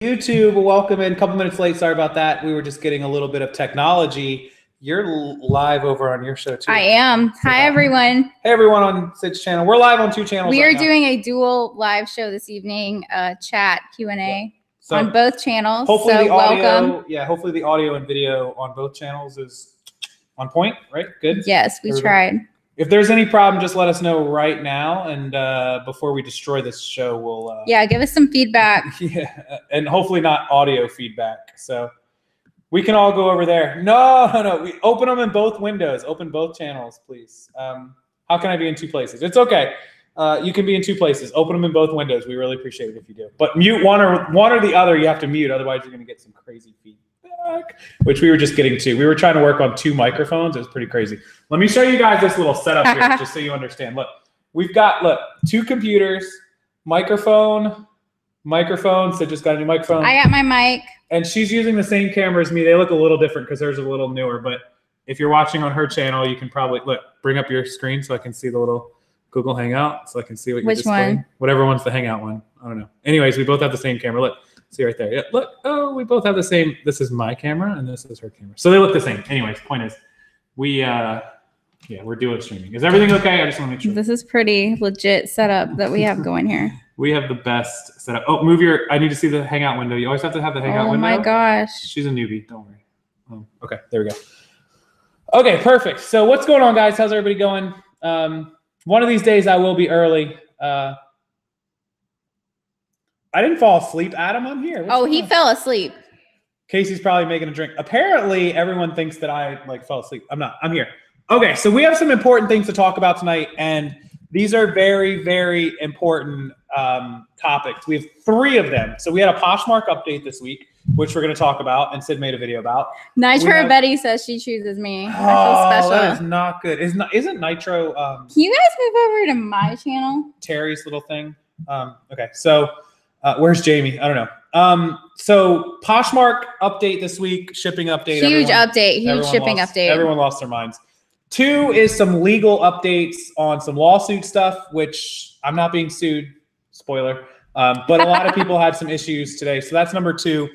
YouTube, welcome in. A couple minutes late. Sorry about that. We were just getting a little bit of technology. You're live over on your show too. I am. Hi, everyone. Hey, everyone on Sid's channel. We're live on 2 channels. We are doing a dual live show this evening, chat Q&A on both channels. Hopefully so the audio, welcome. Yeah, hopefully the audio and video on both channels is on point, right? Good. Yes, we tried. If there's any problem, just let us know right now, and before we destroy this show, we'll yeah, give us some feedback. Yeah, and hopefully not audio feedback. So we can all go over there. No. We open them in both windows. Open both channels, please. How can I be in 2 places? It's okay. You can be in 2 places. Open them in both windows. We really appreciate it if you do. But mute one or the other. You have to mute, otherwise you're going to get some crazy feedback, which we were just getting to. We were trying to work on 2 microphones. It was pretty crazy. Let me show you guys this little setup here, just so you understand. Look, we've got 2 computers, microphone. So just got a new microphone. I got my mic. And she's using the same camera as me. They look a little different because hers are a little newer. But if you're watching on her channel, you can probably bring up your screen so I can see the little Google Hangout, so I can see what you're displaying. One? Whatever one's the Hangout one. I don't know. Anyways, we both have the same camera. Look, see right there. Yeah, look. Oh, we both have the same. This is my camera and this is her camera. So they look the same. Anyways, point is, we're duo streaming. Is everything okay? I just want to make sure. This is pretty legit setup that we have going here. We have the best setup. Oh, I need to see the Hangout window. You always have to have the Hangout window. Oh my gosh. She's a newbie. Don't worry. Okay, there we go. Okay, perfect. So what's going on, guys? How's everybody going? One of these days I will be early. I didn't fall asleep, Adam. I'm here. He fell asleep. Casey's probably making a drink. Apparently, everyone thinks that I fell asleep. I'm not. I'm here. Okay, so we have some important things to talk about tonight, and these are very, very important topics. We have 3 of them. So we had a Poshmark update this week, which we're going to talk about, and Sid made a video about. Nitro Betty says she chooses me. I feel special. That is not good. Isn't Nitro? Can you guys move over to my channel? Terry's little thing. Okay, so where's Jamie? I don't know. So Poshmark update this week, shipping update. Huge shipping update. Everyone lost their minds. 2 is some legal updates on some lawsuit stuff, which I'm not being sued. Spoiler. But a lot of people had some issues today. So that's number 2.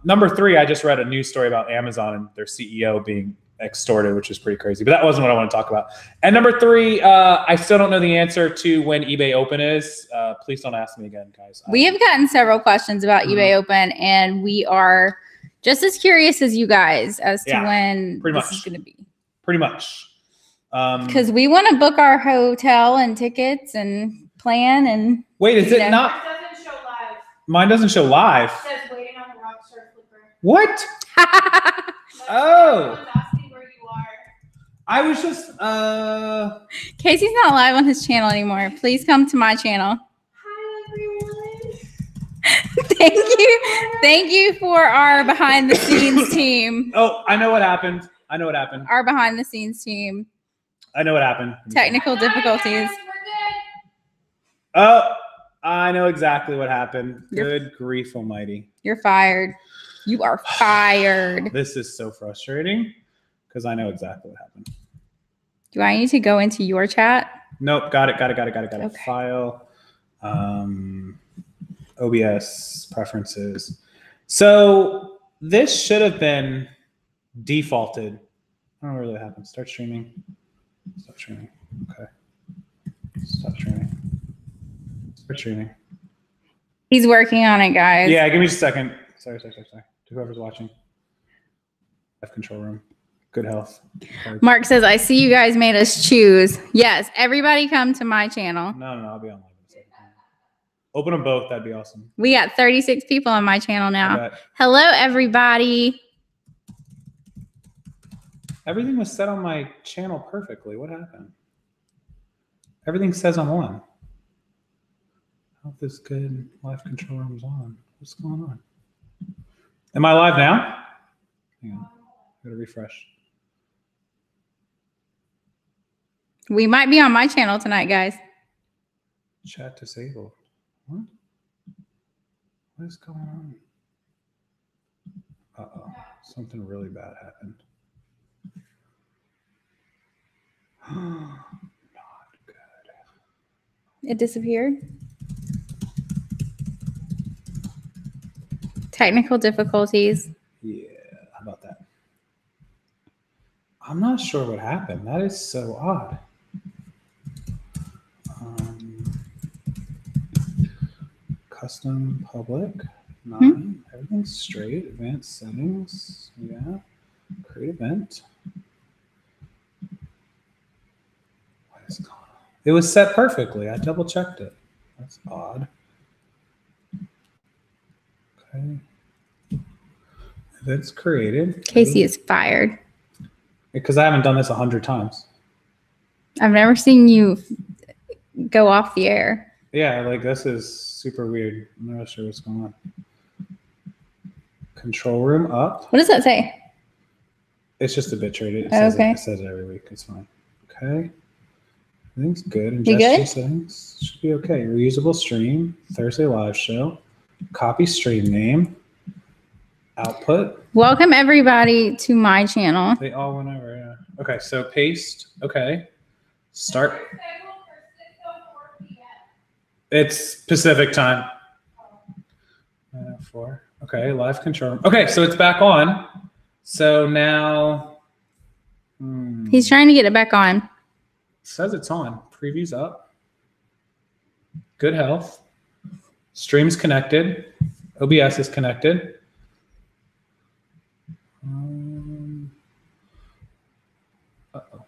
Number 3, I just read a news story about Amazon and their CEO being extorted, which is pretty crazy. But that wasn't what I want to talk about. And number 3, I still don't know the answer to when eBay Open is. Please don't ask me again, guys. We have gotten several questions about eBay Open, and we are just as curious as you guys as to when this is going to be. Pretty much. Because we want to book our hotel and tickets and plan and. Wait, is it not? Mine doesn't show live. Mine doesn't show live. It says waiting on the RockstarFlipper. What? Oh. Asking where you are. I was just. Casey's not live on his channel anymore. Please come to my channel. Hi, everyone. Thank you for our behind the scenes team. Oh, I know what happened. Our behind the scenes team. I know what happened. Technical difficulties. Oh, I know exactly what happened. Good grief almighty. You're fired. You are fired. This is so frustrating because I know exactly what happened. Do I need to go into your chat? Nope. Got it. Okay. File. OBS preferences. So this should have been defaulted. I don't know where that happened. Start streaming. Okay. Stop streaming. Start streaming. He's working on it, guys. Yeah, give me just a second. Sorry. To whoever's watching. Have control room. Good health. Mark says, I see you guys made us choose. Yes, everybody come to my channel. No, I'll be on live in a second. Open them both. That'd be awesome. We got 36 people on my channel now. Hello, everybody. Everything was set on my channel perfectly. What happened? Everything says I'm on. Health is good. Live control room's on. What's going on? Am I live now? Hang on. I gotta refresh. We might be on my channel tonight, guys. Chat disabled. What? What is going on? Uh-oh. Something really bad happened. Not good. It disappeared. Technical difficulties. Yeah, how about that? I'm not sure what happened. That is so odd. Custom public 9. Everything's straight. Advanced settings. Yeah. Create event. What is going on? It was set perfectly. I double checked it. That's odd. Okay. Events created. Casey is fired. Because I haven't done this 100 times. I've never seen you go off the air. Yeah, like this is super weird. I'm not sure what's going on. Control room up. What does that say? It's just a bit rate. It okay. It says it every week. It's fine. Okay. Everything's good. You good? Settings should be okay. Reusable stream. Thursday live show. Copy stream name. Output. Welcome everybody to my channel. They all went over, yeah. Okay, so paste. Okay. Start. It's Pacific time. 9:04. Okay, live control. Okay, so it's back on. So now he's trying to get it back on. Says it's on. Preview's up. Good health. Stream's connected. OBS is connected. Uh-oh.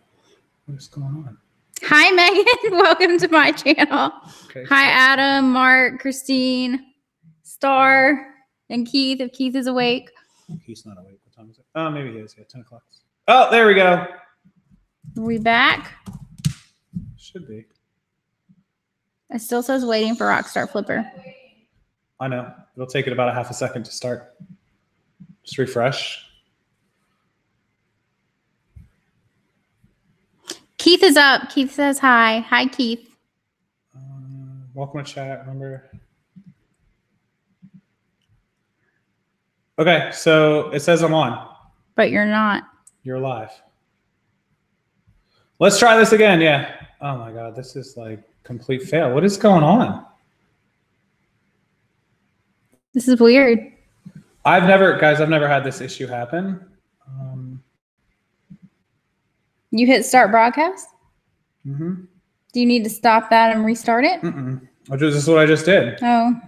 What's going on? Hi, Megan. Welcome to my channel. Okay, hi, Adam, Mark, Christine, Star, and Keith, if Keith is awake. He's not awake. What time is it? Oh, maybe he is. Yeah, 10 o'clock. Oh, there we go. Are we back? Should be. It still says waiting for RockstarFlipper. I know. It'll take it about a half a second to start. Just refresh. Keith is up. Keith says hi. Hi, Keith. Welcome to chat. Remember. Okay, so it says I'm on. But you're not. You're live. Let's try this again. Yeah. Oh my God, this is like complete fail. What is going on? This is weird. I've never had this issue happen. You hit start broadcast? Mm-hmm. Do you need to stop that and restart it? This is what I just did. Oh.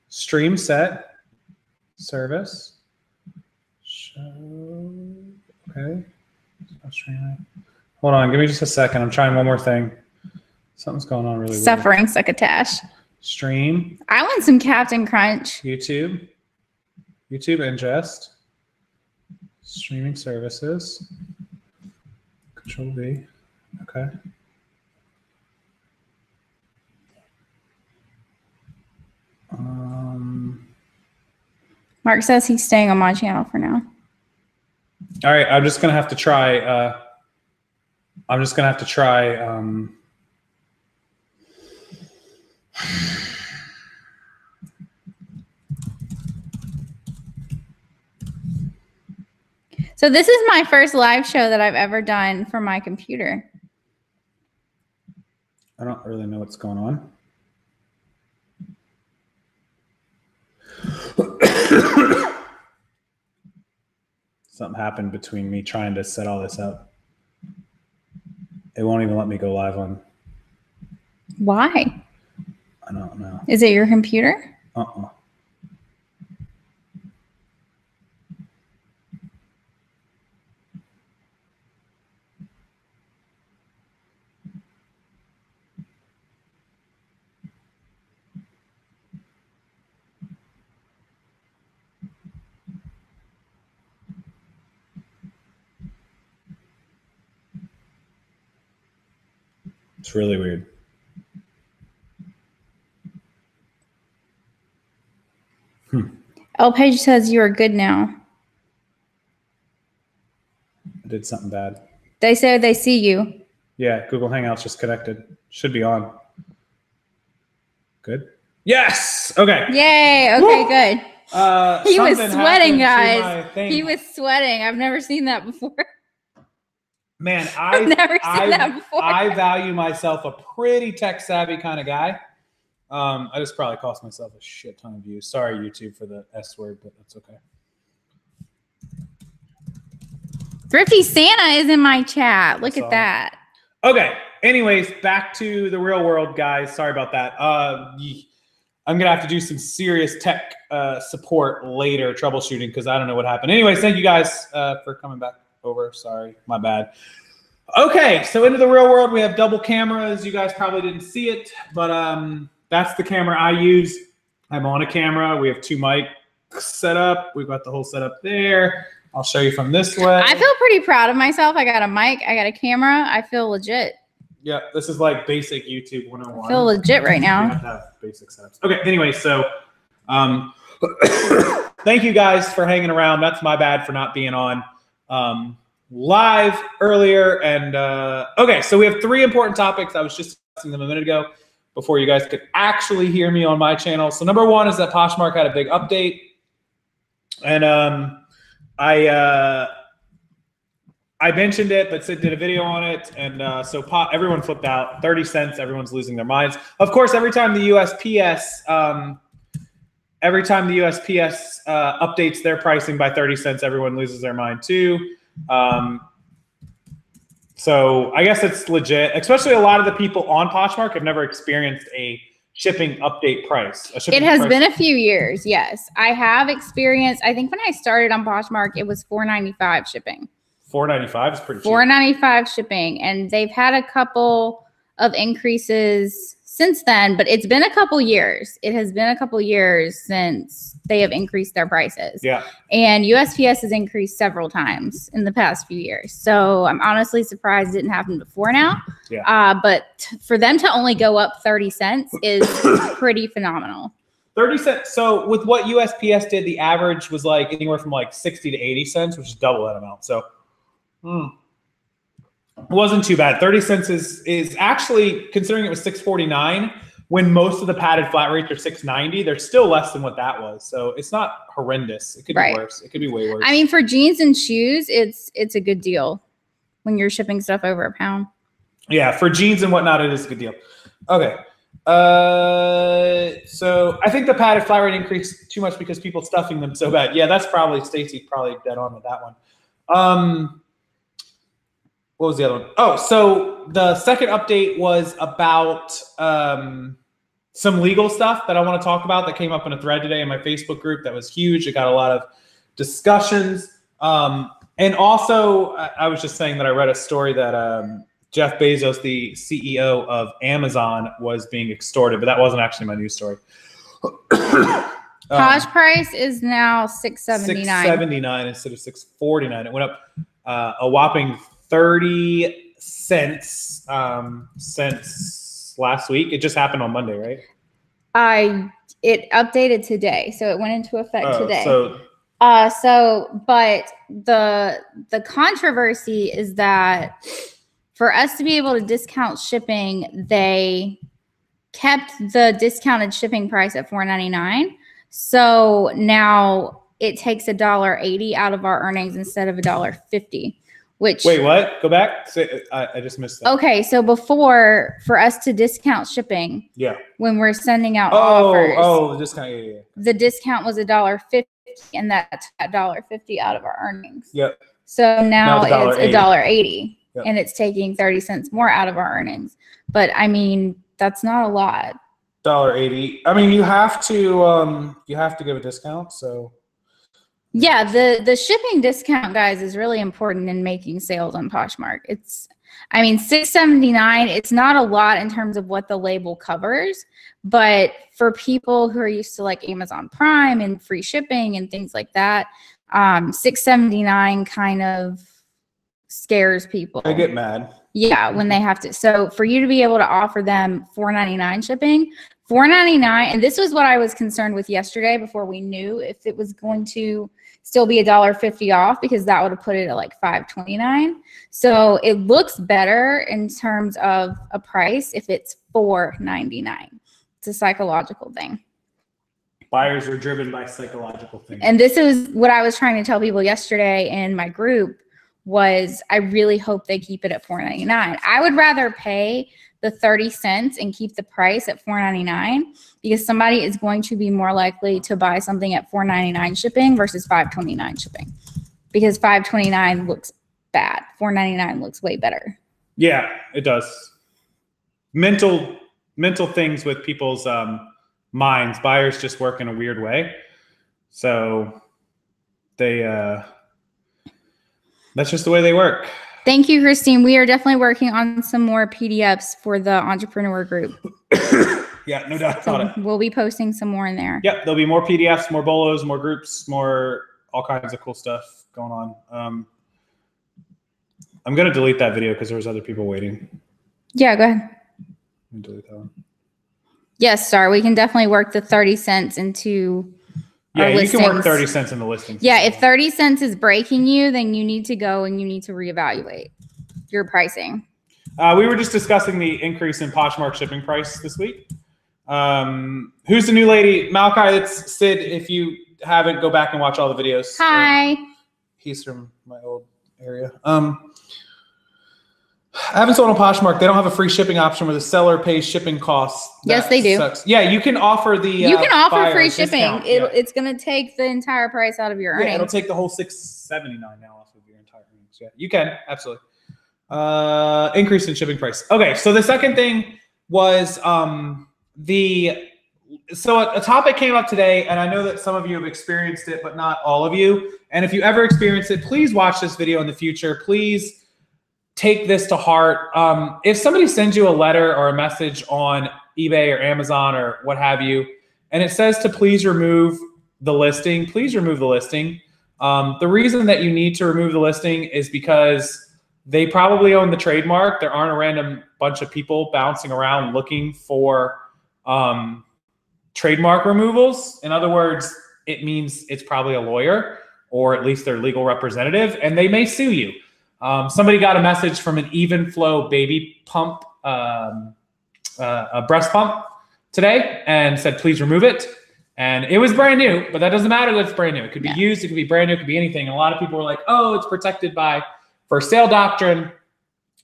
Stream set. Service. Show. Okay. Hold on. Give me just a second. I'm trying one more thing. Something's going on really weird. Suffering succotash. Stream. I want some Captain Crunch. YouTube ingest. Streaming services. Control V. Okay. Mark says he's staying on my channel for now. All right, I'm just gonna have to try. So this is my first live show that I've ever done from my computer. I don't really know what's going on. Something happened between me trying to set all this up. It won't even let me go live on. Why? I don't know. Is it your computer? Uh-uh. It's really weird. Elle Page says you are good now. I did something bad. They say they see you. Yeah, Google Hangouts just connected. Should be on. Good. Yes. Okay. Yay. Okay, woo! Good. He was sweating, guys. He was sweating. I've never seen that before. Man, I've never seen that before. I value myself a pretty tech savvy kind of guy. I just probably cost myself a shit ton of views. Sorry, YouTube, for the S word, but that's okay. Thrifty Santa is in my chat. Look at that. Okay. Anyways, back to the real world, guys. Sorry about that. I'm gonna have to do some serious tech support later, troubleshooting, because I don't know what happened. Anyways, thank you guys for coming back over. Sorry, my bad. Okay, so into the real world, we have double cameras. You guys probably didn't see it, but that's the camera I use. I'm on a camera. We have 2 mics set up. We've got the whole setup there. I'll show you from this way. I feel pretty proud of myself. I got a mic. I got a camera. I feel legit. Yeah, this is like basic YouTube 101. I feel legit right now. You have to have basic setups. Okay, anyway, so thank you guys for hanging around. That's my bad for not being on live earlier. And okay, so we have 3 important topics. I was just discussing them a minute ago before you guys could actually hear me on my channel. So number 1 is that Poshmark had a big update. And I mentioned it, but Sid did a video on it, and so everyone flipped out. 30 cents, everyone's losing their minds. Of course, every time the USPS updates their pricing by 30 cents, everyone loses their mind too. So I guess it's legit. Especially a lot of the people on Poshmark have never experienced a shipping update price. It has been a few years. Yes, I have experienced. I think when I started on Poshmark, it was $4.95 shipping. $4.95 is pretty cheap. $4.95 shipping, and they've had a couple of increases since then, but it's been a couple years. It has been a couple years since they have increased their prices. Yeah. And USPS has increased several times in the past few years. So I'm honestly surprised it didn't happen before now. Yeah. But for them to only go up 30 cents is pretty phenomenal. 30 cents. So with what USPS did, the average was like anywhere from like 60 to 80 cents, which is double that amount. So it wasn't too bad. 30 cents is actually, considering it was $6.49, when most of the padded flat rates are $6.90, they're still less than what that was. So it's not horrendous. It could be worse. It could be way worse. I mean, for jeans and shoes, it's a good deal when you're shipping stuff over £1. Yeah, for jeans and whatnot, it is a good deal. Okay. So I think the padded flat rate increased too much because people stuffing them so bad. Yeah, that's probably, Stacy's probably dead on with that one. What was the other one? Oh, so the second update was about some legal stuff that I want to talk about that came up in a thread today in my Facebook group that was huge. It got a lot of discussions. And also, I was just saying that I read a story that Jeff Bezos, the CEO of Amazon, was being extorted, but that wasn't actually my news story. Posh price is now $6.79. $6.79 instead of $6.49. It went up a whopping 30 cents since last week. It just happened on Monday, right? It updated today, so it went into effect today. But the controversy is that for us to be able to discount shipping, they kept the discounted shipping price at $4.99. So now it takes $1.80 out of our earnings instead of $1.50. Which, wait, what? Go back. I just missed that. Okay, so before, for us to discount shipping, when we're sending out offers, the discount, yeah. The discount was $1.50, and that's $1.50 out of our earnings. Yep. So now it's $1.80, and it's taking 30 cents more out of our earnings. But I mean, that's not a lot. $1.80. I mean, you have to give a discount, so. Yeah, the shipping discount, guys, is really important in making sales on Poshmark. I mean, $6.79, it's not a lot in terms of what the label covers, but for people who are used to like Amazon Prime and free shipping and things like that, $6.79 kind of scares people. They get mad. Yeah, when they have to. So for you to be able to offer them $4.99 shipping, $4.99, and this was what I was concerned with yesterday before we knew if it was going to still be $1.50 off, because that would have put it at like $5.29. So it looks better in terms of a price if it's $4.99. It's a psychological thing. Buyers are driven by psychological things. And this is what I was trying to tell people yesterday in my group was I really hope they keep it at $4.99. I would rather pay the 30 cents and keep the price at $4.99, because somebody is going to be more likely to buy something at $4.99 shipping versus $5.29 shipping, because $5.29 looks bad. $4.99 looks way better. Yeah, it does. Mental things with people's minds. Buyers just work in a weird way. So they that's just the way they work. Thank you, Christine. We are definitely working on some more PDFs for the entrepreneur group. Yeah, no doubt about it. We'll be posting some more in there. Yep, there'll be more PDFs, more bolos, more groups, more all kinds of cool stuff going on. I'm going to delete that video because there was other people waiting. Yeah, go ahead. Delete that one. Yes, Star. We can definitely work the 30 cents into our you listings. can work 30 cents in the listings. Yeah, if 30 cents is breaking you, then you need to go and you need to reevaluate your pricing. We were just discussing the increase in Poshmark shipping price this week. Who's the new lady? Malachi, it's Sid. If you haven't, go back and watch all the videos. Hi. He's from my old area. I haven't sold on Poshmark. They don't have a free shipping option where the seller pays shipping costs. Yes, they do. Sucks. Yeah, you can offer the you can offer free shipping. Discount. It's going to take the entire price out of your earnings. Yeah, it'll take the whole $6.79 now off of your entire earnings. Yeah, you can absolutely increase in shipping price. Okay, so the second thing was a topic came up today, and I know that some of you have experienced it, but not all of you. And if you ever experience it, please watch this video in the future. Please take this to heart. If somebody sends you a letter or a message on eBay or Amazon or what have you, and it says to please remove the listing, please remove the listing. The reason that you need to remove the listing is because they probably own the trademark. There aren't a random bunch of people bouncing around looking for trademark removals. In other words, it means it's probably a lawyer or at least their legal representative, and they may sue you. Somebody got a message from an Even Flow baby pump, a breast pump today, and said, please remove it. And it was brand new, but that doesn't matter that it's brand new. It could be used, it could be brand new, it could be anything. And a lot of people were like, oh, it's protected by first sale doctrine.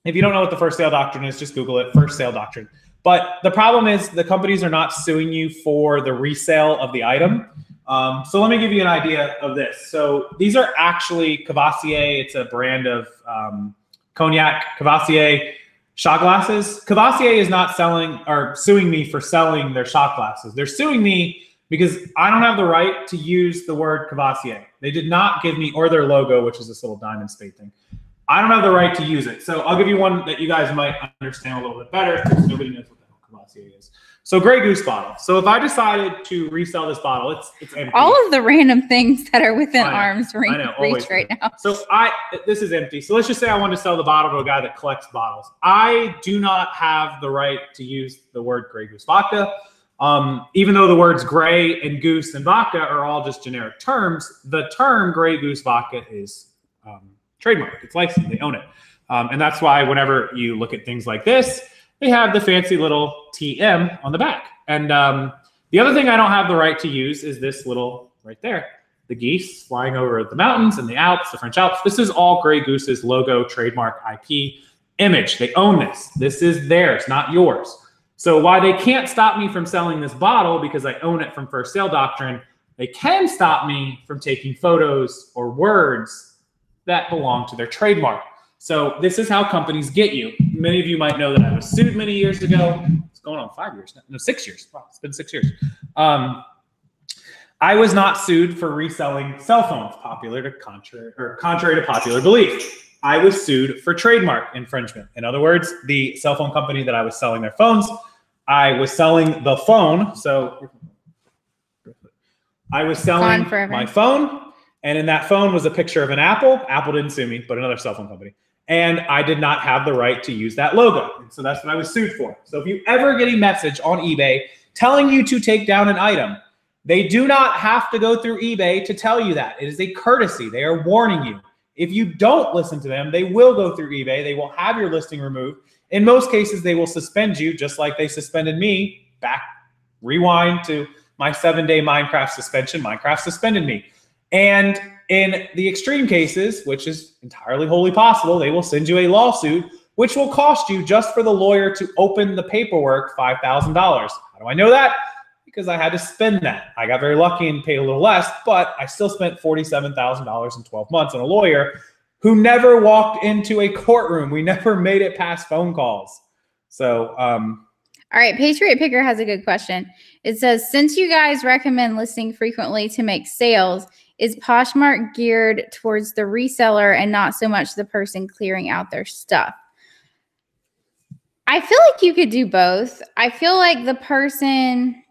If you don't know what the first sale doctrine is, just Google it, first sale doctrine. But the problem is the companies are not suing you for the resale of the item. So let me give you an idea of this. So these are actually Cavassier. It's a brand of cognac, Cavassier shot glasses. Cavassier is not selling or suing me for selling their shot glasses. They're suing me because I don't have the right to use the word Cavassier. They did not give me, or their logo, which is this little diamond spade thing. I don't have the right to use it. So I'll give you one that you guys might understand a little bit better because nobody knows what the hell Cavassier is. So Grey Goose bottle. So if I decided to resell this bottle, it's empty. All of the random things that are within arm's reach right now. So this is empty. So let's just say I want to sell the bottle to a guy that collects bottles. I do not have the right to use the word Grey Goose vodka. Even though the words gray and goose and vodka are all just generic terms, the term Grey Goose vodka is trademarked. It's licensed. They own it. And that's why whenever you look at things like this, they have the fancy little TM on the back. And the other thing I don't have the right to use is this little right there. The geese flying over the mountains and the Alps, the French Alps. This is all Grey Goose's logo, trademark, IP, image. They own this. This is theirs, not yours. So while they can't stop me from selling this bottle because I own it from first sale doctrine, they can stop me from taking photos or words that belong to their trademark. So this is how companies get you. Many of you might know that I was sued many years ago. It's going on 5 years now. No, 6 years. Wow, it's been 6 years. I was not sued for reselling cell phones, contrary to popular belief. I was sued for trademark infringement. In other words, the cell phone company that I was selling their phones, I was selling the phone. So I was selling my phone, and in that phone was a picture of an apple. Apple didn't sue me, but another cell phone company. And I did not have the right to use that logo. And so that's what I was sued for. So if you ever get a message on eBay telling you to take down an item, they do not have to go through eBay to tell you that. It is a courtesy. They are warning you. If you don't listen to them, they will go through eBay. They will have your listing removed. In most cases, they will suspend you, just like they suspended me. Rewind to my 7-day Minecraft suspension. Minecraft suspended me. And in the extreme cases, which is entirely wholly possible, they will send you a lawsuit which will cost you just for the lawyer to open the paperwork $5,000. How do I know that? Because I had to spend that. I got very lucky and paid a little less, but I still spent $47,000 in 12 months on a lawyer who never walked into a courtroom. We never made it past phone calls. So, all right, Patriot Picker has a good question. It says, since you guys recommend listing frequently to make sales, is Poshmark geared towards the reseller and not so much the person clearing out their stuff? I feel like you could do both. I feel like the person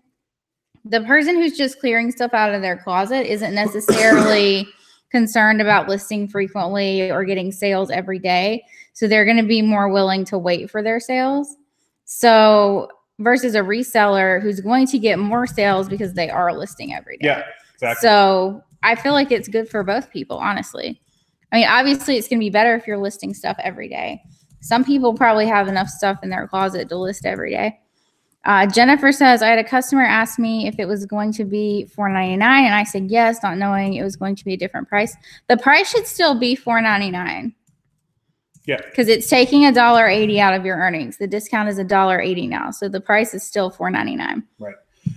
who's just clearing stuff out of their closet isn't necessarily concerned about listing frequently or getting sales every day. So they're going to be more willing to wait for their sales. So versus a reseller who's going to get more sales because they are listing every day. Yeah, exactly. So I feel like it's good for both people, honestly. I mean, obviously it's going to be better if you're listing stuff every day. Some people probably have enough stuff in their closet to list every day. Jennifer says, I had a customer ask me if it was going to be $4.99, and I said yes, not knowing it was going to be a different price. The price should still be $4.99. Yeah. Because it's taking $1.80 out of your earnings. The discount is $1.80 now. So the price is still $4.99. Right.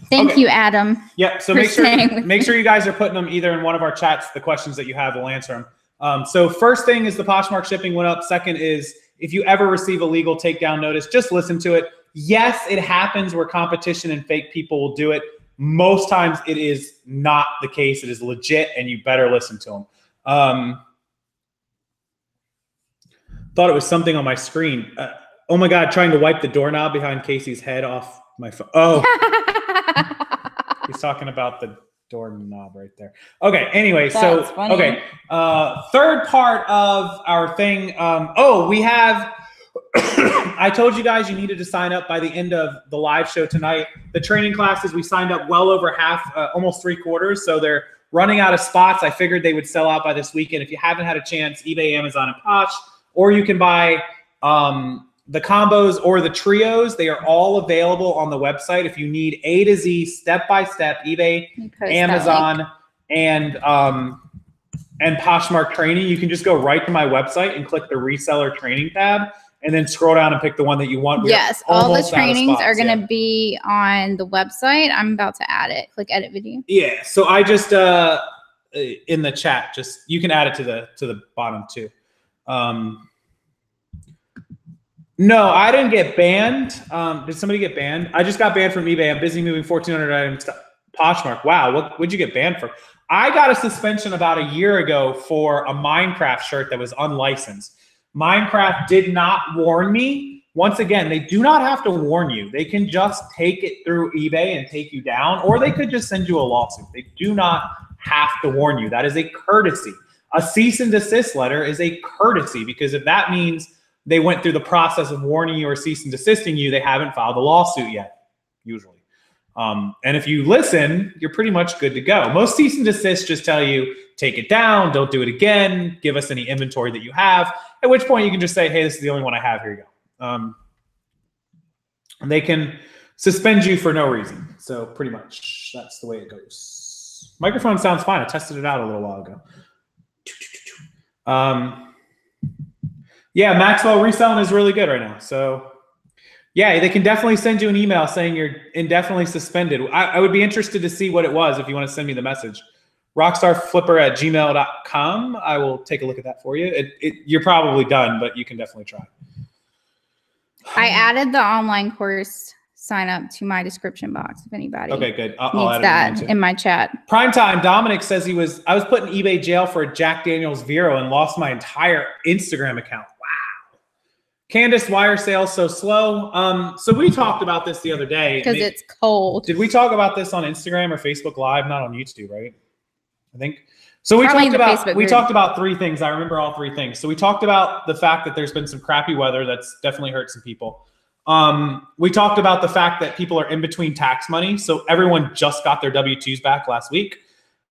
Thank you, Adam. Yeah. So make sure you guys are putting them either in one of our chats. The questions that you have, we'll answer them. So first thing is the Poshmark shipping went up. Second is if you ever receive a legal takedown notice, just listen to it. Yes, it happens where competition and fake people will do it. Most times it is not the case. It is legit, and you better listen to them. Thought it was something on my screen. Oh my God, trying to wipe the doorknob behind Casey's head off my phone. Oh, he's talking about the doorknob right there. Okay, anyway, That's funny. Okay. Third part of our thing. We have, I told you guys you needed to sign up by the end of the live show tonight. The training classes, we signed up well over half, almost 3/4. So they're running out of spots. I figured they would sell out by this weekend. If you haven't had a chance, eBay, Amazon, and Posh, or you can buy the combos or the trios. They are all available on the website. If you need A to Z, step-by-step, eBay, Amazon, and Poshmark training, you can just go right to my website and click the reseller training tab and then scroll down and pick the one that you want. Yes, all the trainings are going to be on the website. I'm about to add it. Click edit video. Yeah, so I just in the chat, just you can add it to the bottom too. No, I didn't get banned. Did somebody get banned? I just got banned from eBay. I'm busy moving 1,400 items to Poshmark. Wow, what'd you get banned for? I got a suspension about a year ago for a Minecraft shirt that was unlicensed. Minecraft did not warn me. Once again, they do not have to warn you. They can just take it through eBay and take you down, or they could just send you a lawsuit. They do not have to warn you. That is a courtesy. A cease and desist letter is a courtesy, because if that means they went through the process of warning you or cease and desisting you, they haven't filed a lawsuit yet, usually. And if you listen, you're pretty much good to go. Most cease and desist just tell you, take it down, don't do it again, give us any inventory that you have, at which point you can just say, hey, this is the only one I have, here you go. And they can suspend you for no reason. So pretty much that's the way it goes. Microphone sounds fine. I tested it out a little while ago. Yeah, Maxwell reselling is really good right now. So yeah, they can definitely send you an email saying you're indefinitely suspended. I would be interested to see what it was if you want to send me the message. RockstarFlipper@gmail.com. I will take a look at that for you. You're probably done, but you can definitely try. I added the online course sign up to my description box if anybody good. I'll add that in my chat. Primetime Dominic says I was put in eBay jail for a Jack Daniels Vero and lost my entire Instagram account. Wow. Candace, why are sales so slow? So we talked about this the other day. Because it's cold. Did we talk about this on Instagram or Facebook Live? Not on YouTube, right? I think. So we talked about three things. I remember all three things. So we talked about the fact that there's been some crappy weather that's definitely hurt some people. We talked about the fact that people are in between tax money. So everyone just got their W-2s back last week.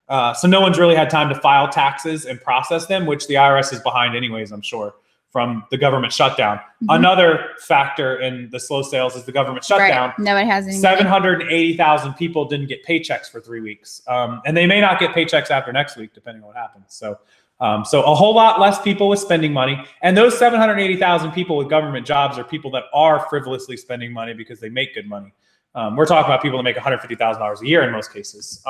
So no one's really had time to file taxes and process them, which the IRS is behind anyways, I'm sure, from the government shutdown. Mm-hmm. Another factor in the slow sales is the government shutdown. Right. Nobody has any 780,000 people didn't get paychecks for 3 weeks. And they may not get paychecks after next week, depending on what happens. So So a whole lot less people with spending money. And those 780,000 people with government jobs are people that are frivolously spending money because they make good money. We're talking about people that make $150,000 a year in most cases.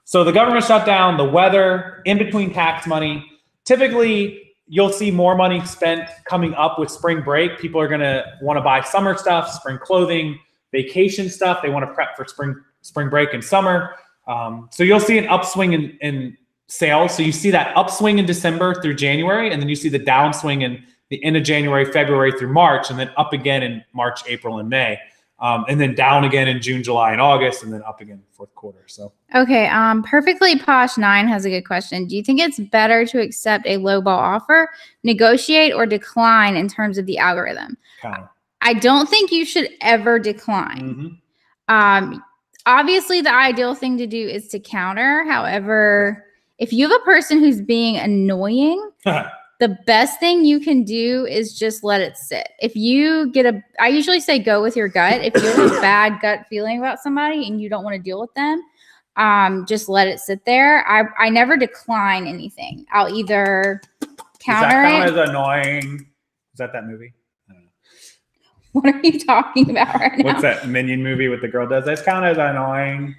So the government shutdown, the weather, in between tax money, typically you'll see more money spent coming up with spring break. People are going to want to buy summer stuff, spring clothing, vacation stuff. They want to prep for spring break and summer. So you'll see an upswing in sales. So you see that upswing in December through January, and then you see the downswing in the end of January, February through March, and then up again in March, April, and May. And then down again in June, July, and August, and then up again fourth quarter. So okay, Perfectly Posh 9 has a good question. Do you think it's better to accept a lowball offer, negotiate, or decline in terms of the algorithm? counter. I don't think you should ever decline. Obviously, the ideal thing to do is to counter. However, if you have a person who's being annoying, the best thing you can do is just let it sit. If you get I usually say go with your gut. If you have a bad gut feeling about somebody and you don't want to deal with them, just let it sit there. I never decline anything. I'll either counter Does that count it. as annoying? Is that movie? I don't know. What are you talking about right now? What's that Minion movie with the girl does? That's count as annoying.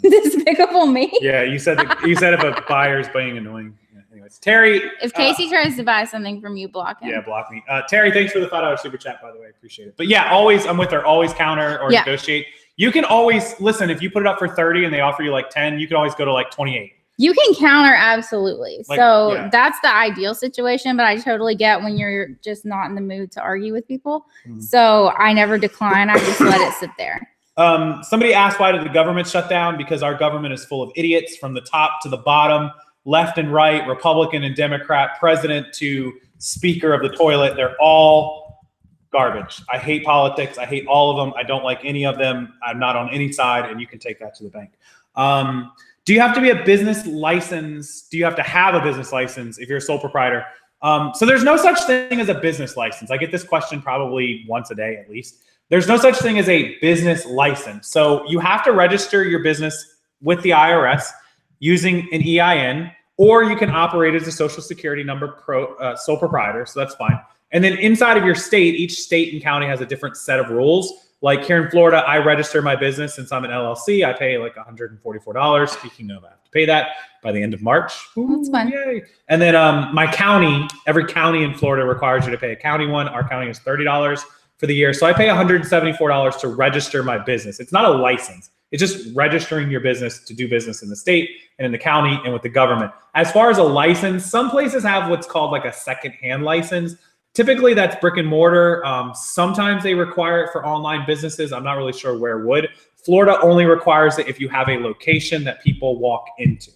Despicable Me? Yeah, you said if a buyer's being annoying. Yeah, anyways, Terry. If Casey tries to buy something from you, block him. Yeah, block me. Terry, thanks for the $5 super chat, by the way. Appreciate it. But yeah, always, I'm with her. Always counter or negotiate. You can always, listen, if you put it up for 30 and they offer you like 10, you can always go to like 28. You can counter, absolutely. So that's the ideal situation, but I totally get when you're just not in the mood to argue with people. So I never decline. I just let it sit there. Somebody asked, why did the government shut down? Because our government is full of idiots from the top to the bottom, left and right, Republican and Democrat, president to speaker of the toilet. They're all garbage. I hate politics. I hate all of them. I don't like any of them. I'm not on any side, and you can take that to the bank. Do you have to be a business license? Do you have to have a business license if you're a sole proprietor? So there's no such thing as a business license. I get this question probably once a day at least. There's no such thing as a business license. So you have to register your business with the IRS using an EIN, or you can operate as a social security number sole proprietor. So that's fine. And then inside of your state, each state and county has a different set of rules. Like here in Florida, I register my business since I'm an LLC. I pay like $144. Speaking of, I have to pay that by the end of March. Ooh, that's fun. Yay. And then my county, every county in Florida requires you to pay a county one. Our county is $30 for the year. So I pay $174 to register my business. It's not a license. It's just registering your business to do business in the state and in the county and with the government. As far as a license, some places have what's called like a second-hand license. Typically, that's brick and mortar. Sometimes they require it for online businesses. I'm not really sure where would. Florida only requires it if you have a location that people walk into.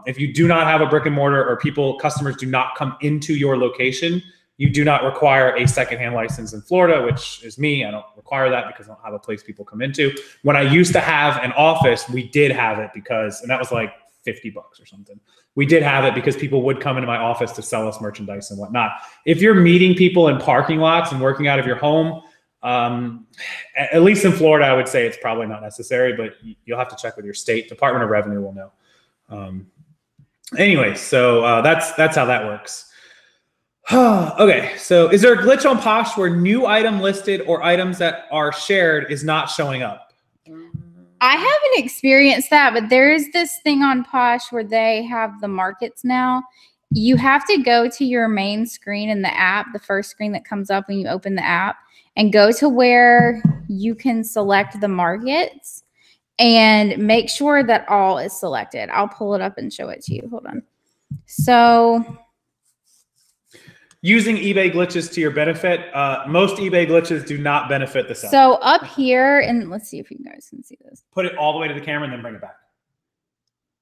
If you do not have a brick and mortar or customers do not come into your location, you do not require a secondhand license in Florida, which is me. I don't require that because I don't have a place people come into. When I used to have an office, we did have it because, and that was like $50 or something. We did have it because people would come into my office to sell us merchandise and whatnot. If you're meeting people in parking lots and working out of your home, at least in Florida, I would say it's probably not necessary, but you'll have to check with your state. Department of Revenue will know. Anyway, so that's how that works. Okay, so is there a glitch on Posh where new item listed or items that are shared is not showing up? I haven't experienced that, but there is this thing on Posh where they have the markets now. You have to go to your main screen in the app, the first screen that comes up when you open the app, and go to where you can select the markets and make sure that all is selected. I'll pull it up and show it to you. Hold on. So using eBay glitches to your benefit. Most eBay glitches do not benefit the seller. So up here, and let's see if you guys can see this. Put it all the way to the camera and then bring it back.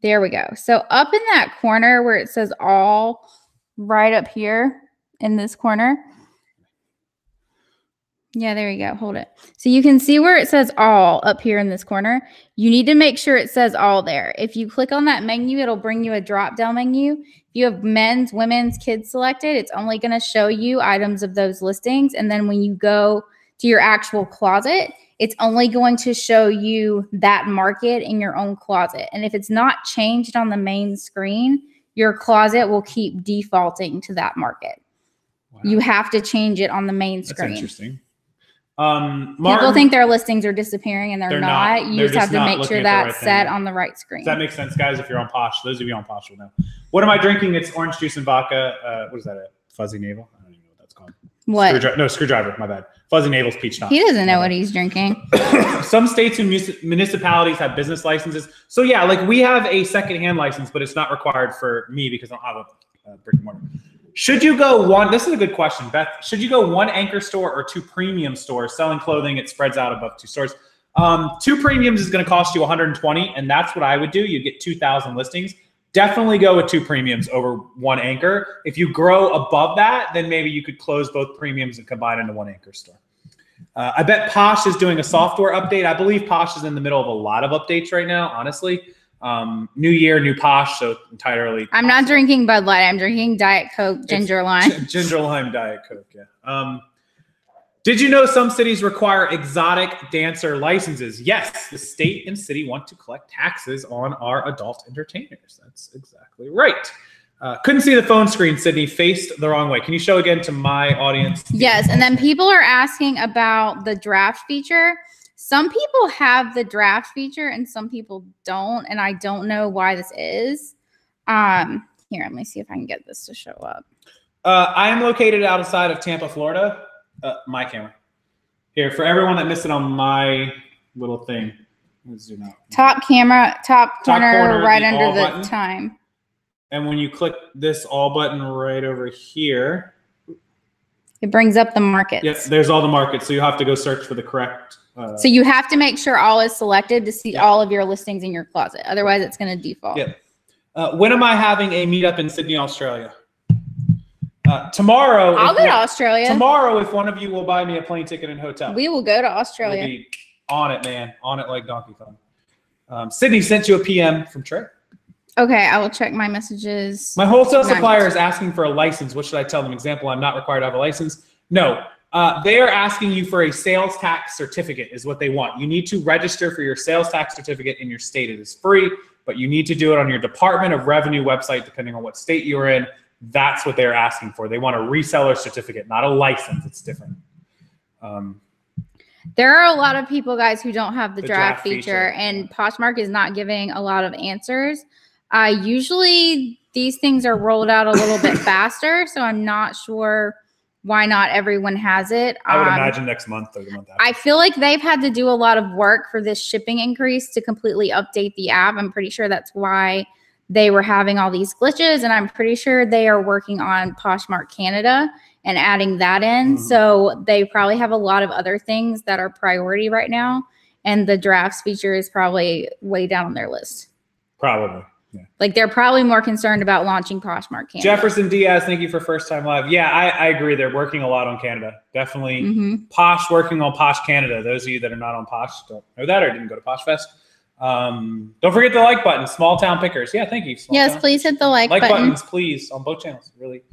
There we go. So up in that corner where it says all, right up here in this corner. Yeah, there you go. Hold it. So you can see where it says all up here in this corner. You need to make sure it says all there. If you click on that menu, it'll bring you a drop-down menu. If you have men's, women's, kids selected, it's only going to show you items of those listings. And then when you go to your actual closet, it's only going to show you that market in your own closet. And if it's not changed on the main screen, your closet will keep defaulting to that market. Wow. You have to change it on the main screen. That's interesting. People think their listings are disappearing and they're not. You just have to make sure that's set on the right screen. Does that make sense, guys? If you're on Posh, those of you on Posh will know. What am I drinking? It's orange juice and vodka. What is that? A fuzzy navel? I don't even know what that's called. What? Screwdriver. My bad. Fuzzy navel's peach schnapps. He doesn't know what he's drinking. Some states and municipalities have business licenses. So yeah, like we have a secondhand license, but it's not required for me because I don't have a brick and mortar. Should you go one? This is a good question, Beth. Should you go one anchor store or two premium stores selling clothing? It spreads out above two stores. Two premiums is going to cost you 120, and that's what I would do. You get 2,000 listings. Definitely go with two premiums over one anchor. If you grow above that, then maybe you could close both premiums and combine into one anchor store. I bet Posh is doing a software update. I believe Posh is in the middle of a lot of updates right now, honestly. New year, new Posh, so entirely. I'm not drinking Bud Light. I'm drinking Diet Coke, ginger lime. Ginger lime Diet Coke, yeah. Did you know some cities require exotic dancer licenses? Yes, the state and city want to collect taxes on our adult entertainers. That's exactly right. Couldn't see the phone screen, Sydney. Faced the wrong way. Can you show again to my audience? Yes, and then people are asking about the draft feature. Some people have the draft feature and some people don't, and I don't know why this is. Here, let me see if I can get this to show up. I am located outside of Tampa, Florida. My camera. Here, for everyone that missed it on my little thing. Let's zoom out. Top corner right under the time. And when you click this all button right over here, it brings up the markets. Yes, there's all the markets. So you have to go search for the correct. So you have to make sure all is selected to see all of your listings in your closet. Otherwise, it's going to default. Yeah. When am I having a meetup in Sydney, Australia? Tomorrow. I'll go to Australia. Tomorrow, if one of you will buy me a plane ticket and hotel. We will go to Australia. We'll be on it, man. On it like Donkey Kong. Sydney sent you a PM from Trey. Okay, I will check my messages. My wholesale supplier is asking for a license. What should I tell them? Example, I'm not required to have a license. No, they are asking you for a sales tax certificate is what they want. You need to register for your sales tax certificate in your state. It is free, but you need to do it on your Department of Revenue website, depending on what state you're in. That's what they're asking for. They want a reseller certificate, not a license. It's different. There are a lot of people, guys, who don't have the draft feature, and Poshmark is not giving a lot of answers. Usually these things are rolled out a little bit faster, so I'm not sure why not everyone has it. I would imagine next month or the month after. I feel like they've had to do a lot of work for this shipping increase to completely update the app. I'm pretty sure that's why they were having all these glitches, and I'm pretty sure they are working on Poshmark Canada and adding that in. Mm-hmm. So they probably have a lot of other things that are priority right now, and the drafts feature is probably way down on their list. Probably. Yeah. Like they're probably more concerned about launching Poshmark Canada. Jefferson Diaz, thank you for first time live. Yeah, I agree. They're working a lot on Canada. Definitely Posh working on Posh Canada. Those of you that are not on Posh don't know that or didn't go to Posh Fest. Don't forget the like button. Small town pickers. Yeah, thank you. Yes, please hit the like button. Buttons, please, on both channels. Really.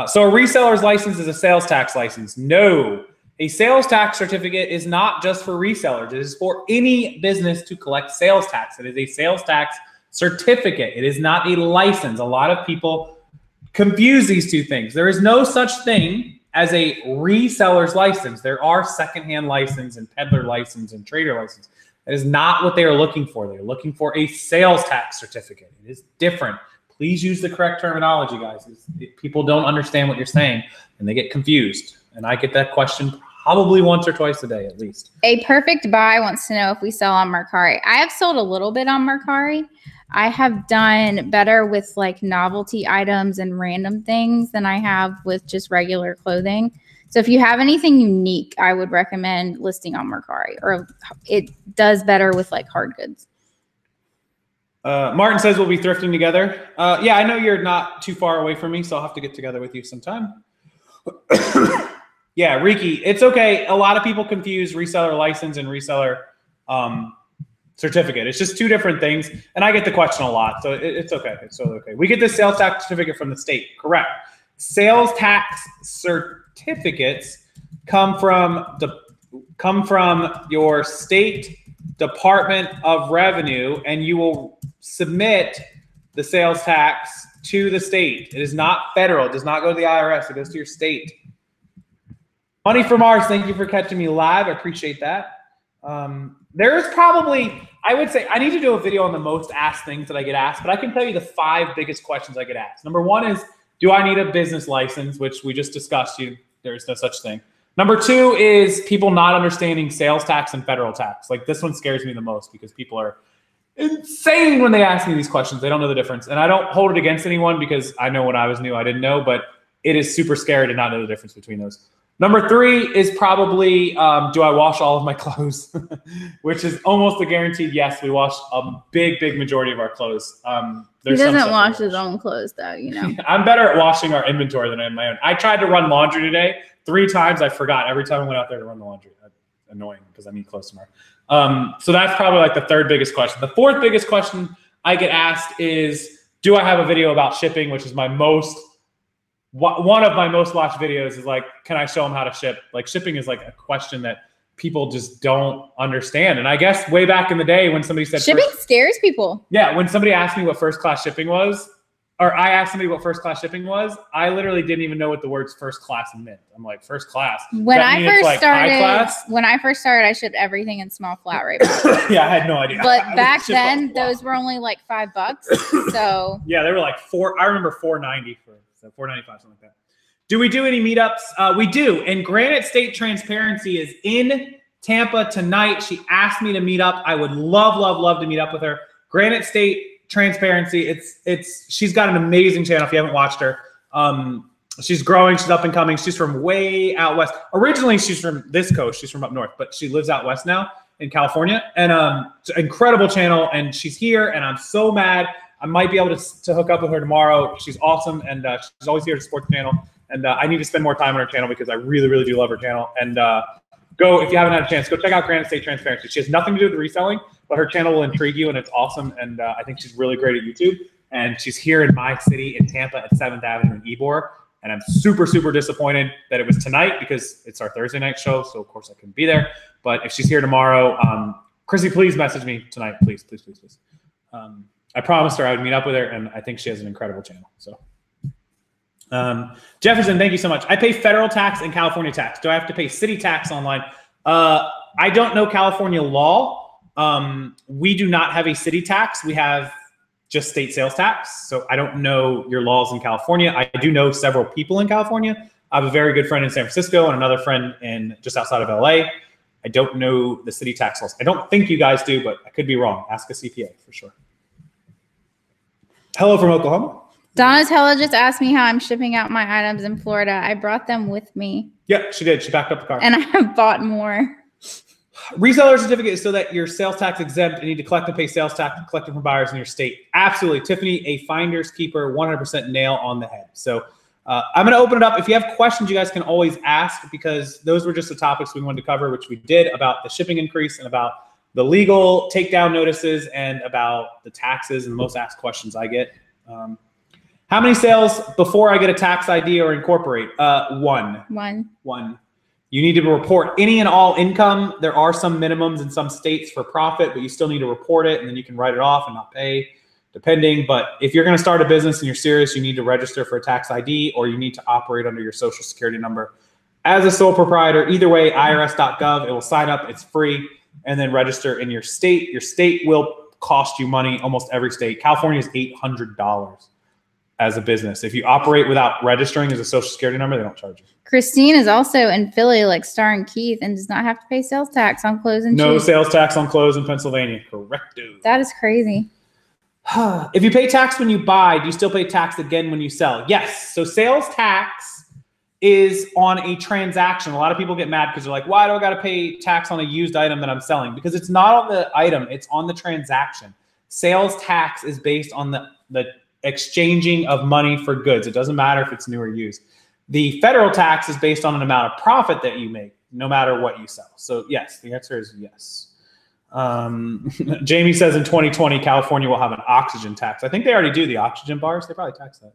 So a reseller's license is a sales tax license. No, a sales tax certificate is not just for resellers. It is for any business to collect sales tax. It is a sales tax certificate. It is not a license. A lot of people confuse these two things. There is no such thing as a reseller's license. There are secondhand license and peddler license and trader license. That is not what they are looking for. They're looking for a sales tax certificate. It is different. Please use the correct terminology, guys. People don't understand what you're saying and they get confused. And I get that question probably once or twice a day at least. A Perfect Buy wants to know if we sell on Mercari. I have sold a little bit on Mercari. I have done better with like novelty items and random things than I have with just regular clothing. So if you have anything unique, I would recommend listing on Mercari, or it does better with like hard goods. Martin says we'll be thrifting together. Yeah, I know you're not too far away from me, so I'll have to get together with you sometime. Yeah, Riki, it's okay. A lot of people confuse reseller license and reseller certificate. It's just two different things. And I get the question a lot, so it's okay. It's totally okay. We get the sales tax certificate from the state. Correct. Sales tax certificates come from your state Department of Revenue, and you will submit the sales tax to the state. It is not federal. It does not go to the IRS. It goes to your state. Money from Mars, thank you for catching me live. I appreciate that. There is probably, I would say, I need to do a video on the most asked things that I get asked, but I can tell you the 5 biggest questions I get asked. Number 1 is, do I need a business license, which we just discussed. There's no such thing. Number 2 is people not understanding sales tax and federal tax. Like this one scares me the most because people are insane when they ask me these questions. They don't know the difference. And I don't hold it against anyone because I know when I was new, I didn't know, but it is super scary to not know the difference between those. Number 3 is probably, do I wash all of my clothes? Which is almost a guaranteed yes. We wash a big, big majority of our clothes. He doesn't wash his own clothes though, you know. I'm better at washing our inventory than I am my own. I tried to run laundry today. 3 times I forgot every time I went out there to run the laundry. That's annoying because I need clothes tomorrow. So that's probably like the 3rd biggest question. The 4th biggest question I get asked is, do I have a video about shipping, which is one of my most watched videos is like, can I show them how to ship? Like shipping is like a question that people just don't understand. And I guess way back in the day when somebody said shipping scares people. Yeah, when somebody asked me what first class shipping was, or I asked somebody what first class shipping was, I literally didn't even know what the words first class meant. I'm like, first class? When I first started, I shipped everything in small flat rate boxes. Yeah, I had no idea. But back then, those were only like $5. So yeah, they were like I remember $4.90 for $4.95, something like that. Do we do any meetups? We do. And Granite State Transparency is in Tampa tonight. She asked me to meet up. I would love, love, love to meet up with her. Granite State Transparency. She's got an amazing channel if you haven't watched her. She's growing, she's up and coming. She's from way out west. Originally, she's from this coast. She's from up north, but she lives out west now in California. And it's an incredible channel, and she's here, and I'm so mad. I might be able to hook up with her tomorrow. She's awesome, and she's always here to support the channel. And I need to spend more time on her channel because I really, really do love her channel. And if you haven't had a chance, go check out Granite State Transparency. She has nothing to do with reselling, but her channel will intrigue you, and it's awesome. And I think she's really great at YouTube. And she's here in my city in Tampa at 7th Avenue in Ybor. And I'm super, super disappointed that it was tonight because it's our Thursday night show. So, of course, I couldn't be there. But if she's here tomorrow, Chrissy, please message me tonight. Please, please, please, please. I promised her I would meet up with her, and I think she has an incredible channel. So, Jefferson, thank you so much. I pay federal tax and California tax. Do I have to pay city tax online? I don't know California law. We do not have a city tax. We have just state sales tax. So I don't know your laws in California. I do know several people in California. I have a very good friend in San Francisco and another friend in just outside of LA. I don't know the city tax laws. I don't think you guys do, but I could be wrong. Ask a CPA for sure. Hello from Oklahoma. Donatella just asked me how I'm shipping out my items in Florida. I brought them with me. Yeah, she did. She backed up the car. And I have bought more. Reseller certificate is so that you're sales tax exempt and need to collect and pay sales tax collected from buyers in your state. Absolutely. Tiffany, a finder's keeper, 100% nail on the head. So I'm going to open it up. If you have questions, you guys can always ask, because those were just the topics we wanted to cover, which we did, about the shipping increase and about the legal takedown notices and about the taxes, and the most asked questions I get. How many sales before I get a tax ID or incorporate? One. You need to report any and all income. There are some minimums in some states for profit, but you still need to report it, and then you can write it off and not pay, depending. But if you're going to start a business and you're serious, you need to register for a tax ID, or you need to operate under your social security number as a sole proprietor. Either way, irs.gov, it will sign up. It's free. And then register in your state. Your state will cost you money, almost every state. California is $800 as a business. If you operate without registering as a social security number, they don't charge you. Christine is also in Philly, like Star and Keith, and does not have to pay sales tax on clothes and No shoes. sales tax on clothes in Pennsylvania. Correct, dude. That is crazy. If you pay tax when you buy, do you still pay tax again when you sell? Yes. So sales tax is on a transaction. A lot of people get mad because they're like, why do I got to pay tax on a used item that I'm selling? Because it's not on the item, it's on the transaction. Sales tax is based on the exchanging of money for goods. It doesn't matter if it's new or used. The federal tax is based on an amount of profit that you make, no matter what you sell. So yes, the answer is yes. Jamie says in 2020, California will have an oxygen tax. I think they already do the oxygen bars. They probably tax that.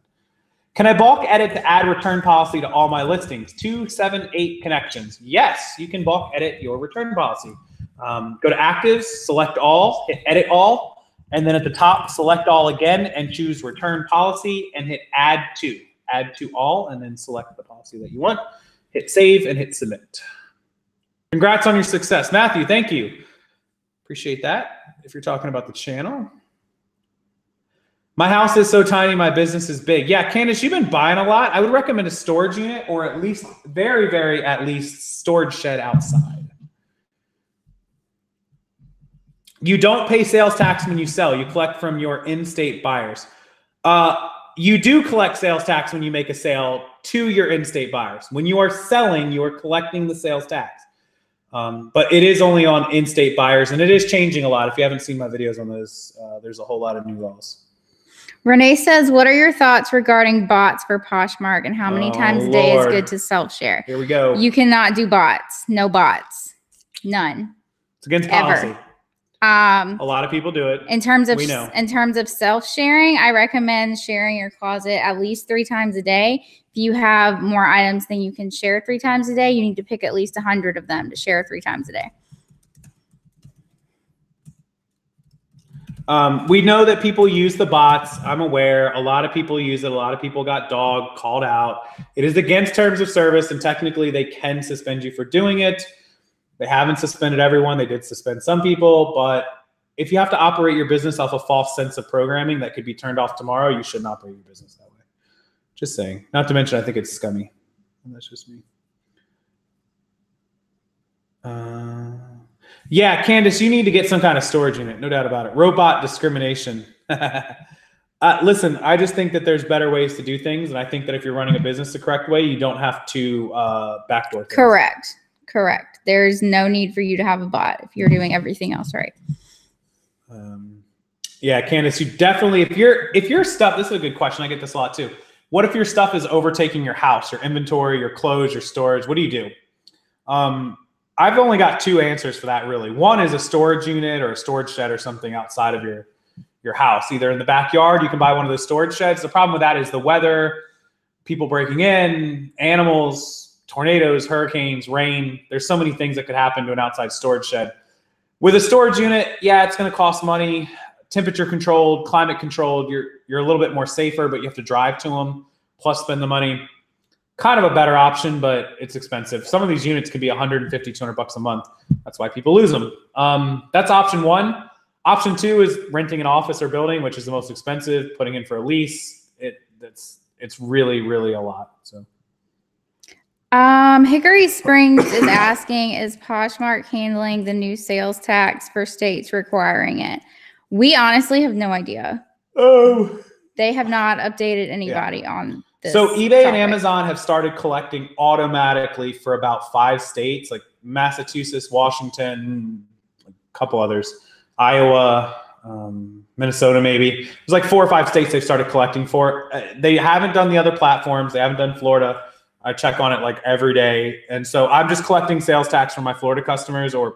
Can I bulk edit to add return policy to all my listings? 278 connections. Yes, you can bulk edit your return policy. Go to actives, select all, hit edit all, And then at the top, select all again and choose return policy and hit add to. Add to all, and then select the policy that you want. Hit save and hit submit. Congrats on your success. Matthew, thank you. Appreciate that. If you're talking about the channel. My house is so tiny, my business is big. Yeah, Candace, you've been buying a lot. I would recommend a storage unit, or at least, very at least, storage shed outside. You don't pay sales tax when you sell. You collect from your in-state buyers. You do collect sales tax when you make a sale to your in-state buyers. When you are selling, you are collecting the sales tax. But it is only on in-state buyers, and it is changing a lot. If you haven't seen my videos on those, there's a whole lot of new laws. Renee says, what are your thoughts regarding bots for Poshmark, and how many times a day is good to self-share? Here we go. You cannot do bots. No bots. None. It's against policy. Ever. A lot of people do it. In terms of self-sharing, I recommend sharing your closet at least 3 times a day. If you have more items than you can share 3 times a day, you need to pick at least 100 of them to share 3 times a day. We know that people use the bots. I'm aware. A lot of people use it. A lot of people got called out. It is against terms of service, and technically they can suspend you for doing it. They haven't suspended everyone. They did suspend some people, but if you have to operate your business off a false sense of programming that could be turned off tomorrow, you shouldn't operate your business that way. Just saying. Not to mention, I think it's scummy. And that's just me. Yeah, Candace, you need to get some kind of storage unit. No doubt about it. Robot discrimination. Listen, I just think that there's better ways to do things. And I think that if you're running a business the correct way, you don't have to backdoor things. Correct. There's no need for you to have a bot if you're doing everything else right. Yeah, Candace, you definitely, if your stuff, this is a good question. I get this a lot too. What if your stuff is overtaking your house, your inventory, your clothes, your storage? What do you do? I've only got 2 answers for that, really. One is a storage unit or a storage shed or something outside of your house, either in the backyard. You can buy one of those storage sheds. The problem with that is the weather, people breaking in, animals, tornadoes, hurricanes, rain. There's so many things that could happen to an outside storage shed. With a storage unit, yeah, it's going to cost money. Temperature controlled, climate controlled. You're a little bit more safer, but you have to drive to them, plus spend the money. Kind of a better option, but it's expensive. Some of these units could be $150, $200 a month. That's why people lose them. That's option 1. Option 2 is renting an office or building, which is the most expensive. Putting in for a lease, it's really a lot. So. Hickory Springs is asking, is Poshmark handling the new sales tax for states requiring it? We honestly have no idea. Oh. They have not updated anybody on this. So eBay and Amazon have started collecting automatically for about 5 states, like Massachusetts, Washington, a couple others, Iowa, Minnesota maybe. There's like 4 or 5 states they've started collecting for. They haven't done the other platforms. They haven't done Florida. I check on it like every day. And so I'm just collecting sales tax from my Florida customers or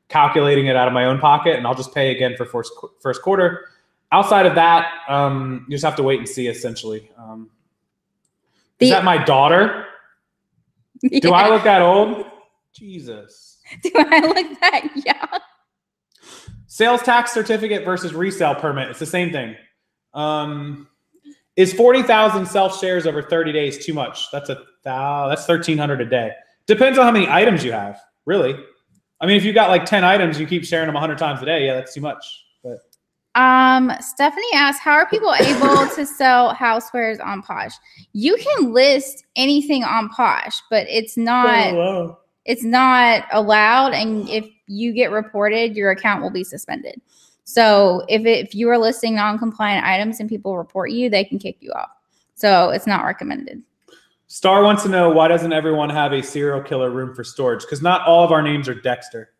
calculating it out of my own pocket, and I'll just pay again for first quarter. Outside of that, you just have to wait and see, essentially. Is that my daughter? Yeah. Do I look that old? Jesus. Do I look that young? Sales tax certificate versus resale permit. It's the same thing. Is 40,000 self-shares over 30 days too much? That's 1,300 a day. Depends on how many items you have, really. I mean, if you've got like 10 items, you keep sharing them 100 times a day. Yeah, that's too much. But Stephanie asks, how are people able to sell housewares on Posh? You can list anything on Posh, but it's not it's not allowed. And if you get reported, your account will be suspended. So if you are listing non-compliant items and people report you, they can kick you off. So it's not recommended. Star wants to know, why doesn't everyone have a serial killer room for storage? Because not all of our names are Dexter.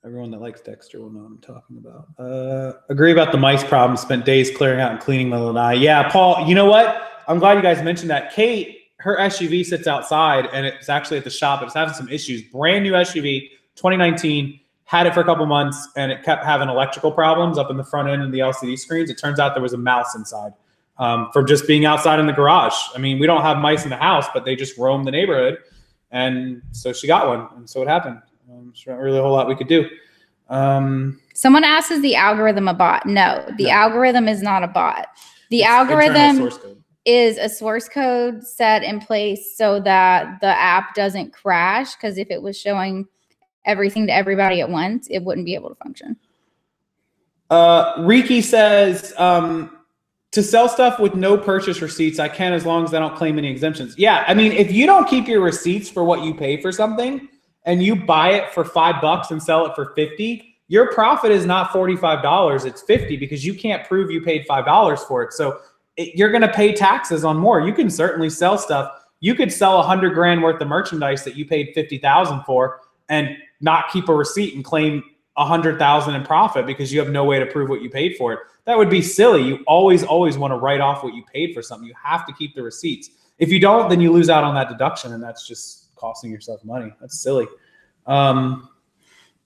Everyone that likes Dexter will know what I'm talking about. Agree about the mice problem. Spent days clearing out and cleaning my little eye. Yeah, Paul, you know what? I'm glad you guys mentioned that. Kate, her SUV sits outside, and it's actually at the shop. It's having some issues. Brand new SUV, 2019. Had it for a couple months, and it kept having electrical problems up in the front end and the LCD screens. It turns out there was a mouse inside from just being outside in the garage. I mean, we don't have mice in the house, but they just roam the neighborhood. And so she got one, and so it happened. There's not really a whole lot we could do. Someone asks, is the algorithm a bot? No, the algorithm is not a bot. The It's algorithm source code. is a source code set in place so that the app doesn't crash, because if it was showing everything to everybody at once, it wouldn't be able to function. Riki says, to sell stuff with no purchase receipts, I can, as long as I don't claim any exemptions. Yeah, I mean, if you don't keep your receipts for what you pay for something and you buy it for $5 and sell it for 50, your profit is not $45, it's 50, because you can't prove you paid $5 for it. So you're going to pay taxes on more. You can certainly sell stuff. You could sell 100 grand worth of merchandise that you paid 50,000 for and not keep a receipt and claim 100,000 in profit because you have no way to prove what you paid for it. That would be silly. You always want to write off what you paid for something. You have to keep the receipts. If you don't, then you lose out on that deduction, and that's just costing yourself money. That's silly.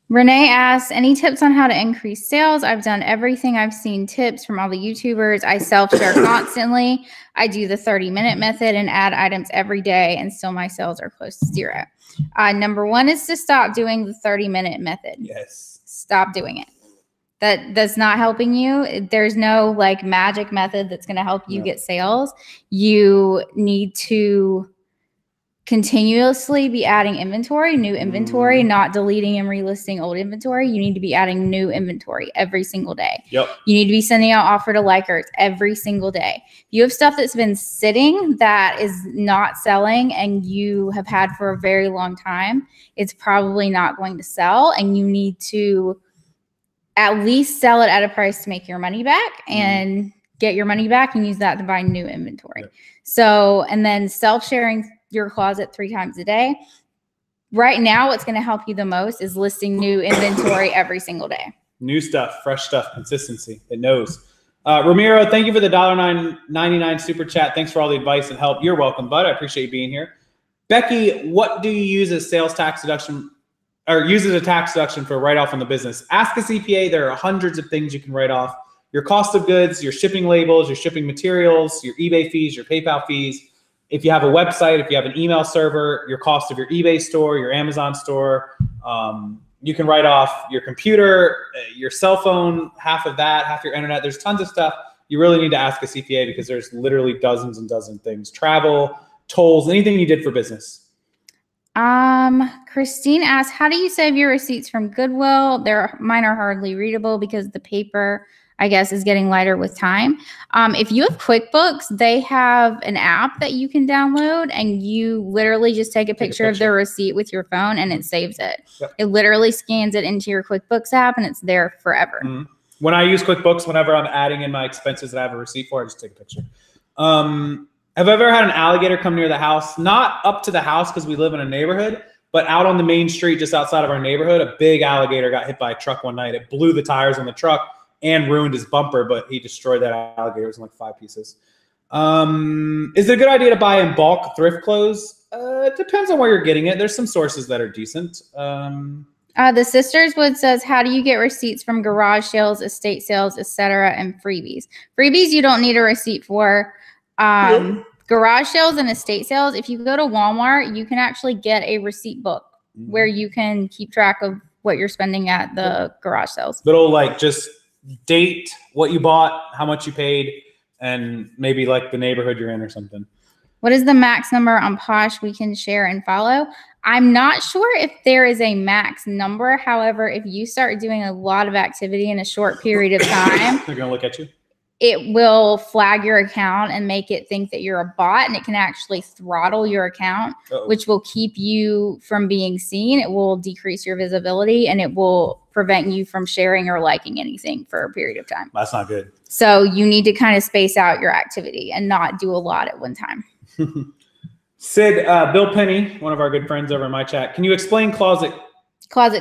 Renee asks, any tips on how to increase sales? I've done everything. I've seen tips from all the YouTubers. I self-share constantly. I do the 30-minute method and add items every day, and still my sales are close to zero. Number one is to stop doing the 30-minute method. Yes. Stop doing it. That's not helping you. There's no like magic method that's going to help you get sales. You need to continuously be adding inventory, new inventory, not deleting and relisting old inventory. You need to be adding new inventory every single day. Yep. You need to be sending out offer to likers every single day. If you have stuff that's been sitting that is not selling and you have had for a very long time, it's probably not going to sell, and you need to at least sell it at a price to make your money back and get your money back and use that to buy new inventory. Yep. So, and then self-sharing your closet 3 times a day. Right now, what's going to help you the most is listing new inventory every single day. New stuff, fresh stuff, consistency. It knows. Ramiro, thank you for the $1.99 super chat. Thanks for all the advice and help. You're welcome, bud. I appreciate you being here. Becky, what do you use as sales tax deduction, or use as a tax deduction for write-off on the business? Ask a CPA. There are hundreds of things you can write off. Your cost of goods, your shipping labels, your shipping materials, your eBay fees, your PayPal fees. If you have a website, if you have an email server, your cost of your eBay store, your Amazon store, you can write off your computer, your cell phone, half of that, half your internet. There's tons of stuff. You really need to ask a CPA because there's literally dozens and dozens of things. Travel, tolls, anything you did for business. Christine asks, how do you save your receipts from Goodwill? Mine are hardly readable because the paper, I guess, is getting lighter with time. If you have QuickBooks, they have an app that you can download, and you literally just take a picture of their receipt with your phone and it saves it. Yep. It literally scans it into your QuickBooks app and it's there forever. When I use QuickBooks, whenever I'm adding in my expenses that I have a receipt for, I just take a picture. Have I ever had an alligator come near the house? Not up to the house because we live in a neighborhood, but out on the main street just outside of our neighborhood, a big alligator got hit by a truck one night. It blew the tires on the truck and ruined his bumper, but he destroyed that alligator. It was in like 5 pieces. Is it a good idea to buy in bulk thrift clothes? It depends on where you're getting it. There's some sources that are decent. The Sisterswood says, how do you get receipts from garage sales, estate sales, etc., and freebies? Freebies you don't need a receipt for. Garage sales and estate sales, if you go to Walmart, you can actually get a receipt book where you can keep track of what you're spending at the garage sales. Little like just date what you bought, how much you paid, and maybe like the neighborhood you're in or something. What is the max number on Posh we can share and follow? I'm not sure if there is a max number. However, if you start doing a lot of activity in a short period of time, they're going to look at you. It will flag your account and make it think that you're a bot, and it can actually throttle your account, which will keep you from being seen. It will decrease your visibility, and it will prevent you from sharing or liking anything for a period of time. That's not good. So you need to kind of space out your activity and not do a lot at one time. Sid, Bill Penny, one of our good friends over in my chat. Can you explain closet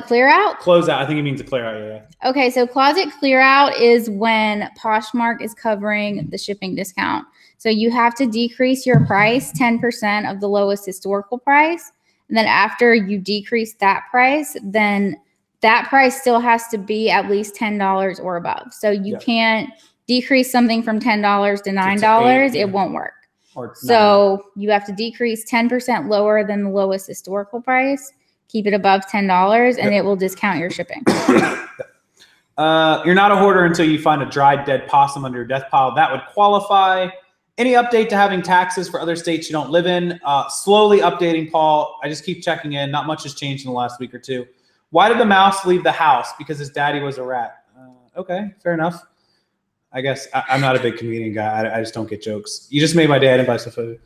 clear out? Close out. I think it means a clear out. Yeah. Okay, so closet clear out is when Poshmark is covering the shipping discount. So you have to decrease your price 10% of the lowest historical price. And then after you decrease that price, then that price still has to be at least $10 or above. So you can't decrease something from $10 to $9. It won't work. So you have to decrease 10% lower than the lowest historical price. Keep it above $10, and it will discount your shipping. You're not a hoarder until you find a dried dead possum under your death pile. That would qualify. Any update to having taxes for other states you don't live in? Slowly updating, Paul. I just keep checking in. Not much has changed in the last week or two. Why did the mouse leave the house? Because his daddy was a rat. Okay, fair enough. I guess I'm not a big comedian guy. I just don't get jokes. You just made my day. I didn't buy stuff for you.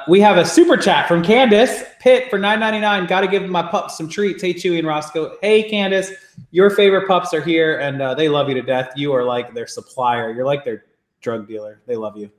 We have a super chat from Candace Pitt for $9.99. Got to give my pups some treats. Hey, Chewy and Roscoe. Hey, Candace, your favorite pups are here, and they love you to death. You are like their supplier. You're like their drug dealer. They love you.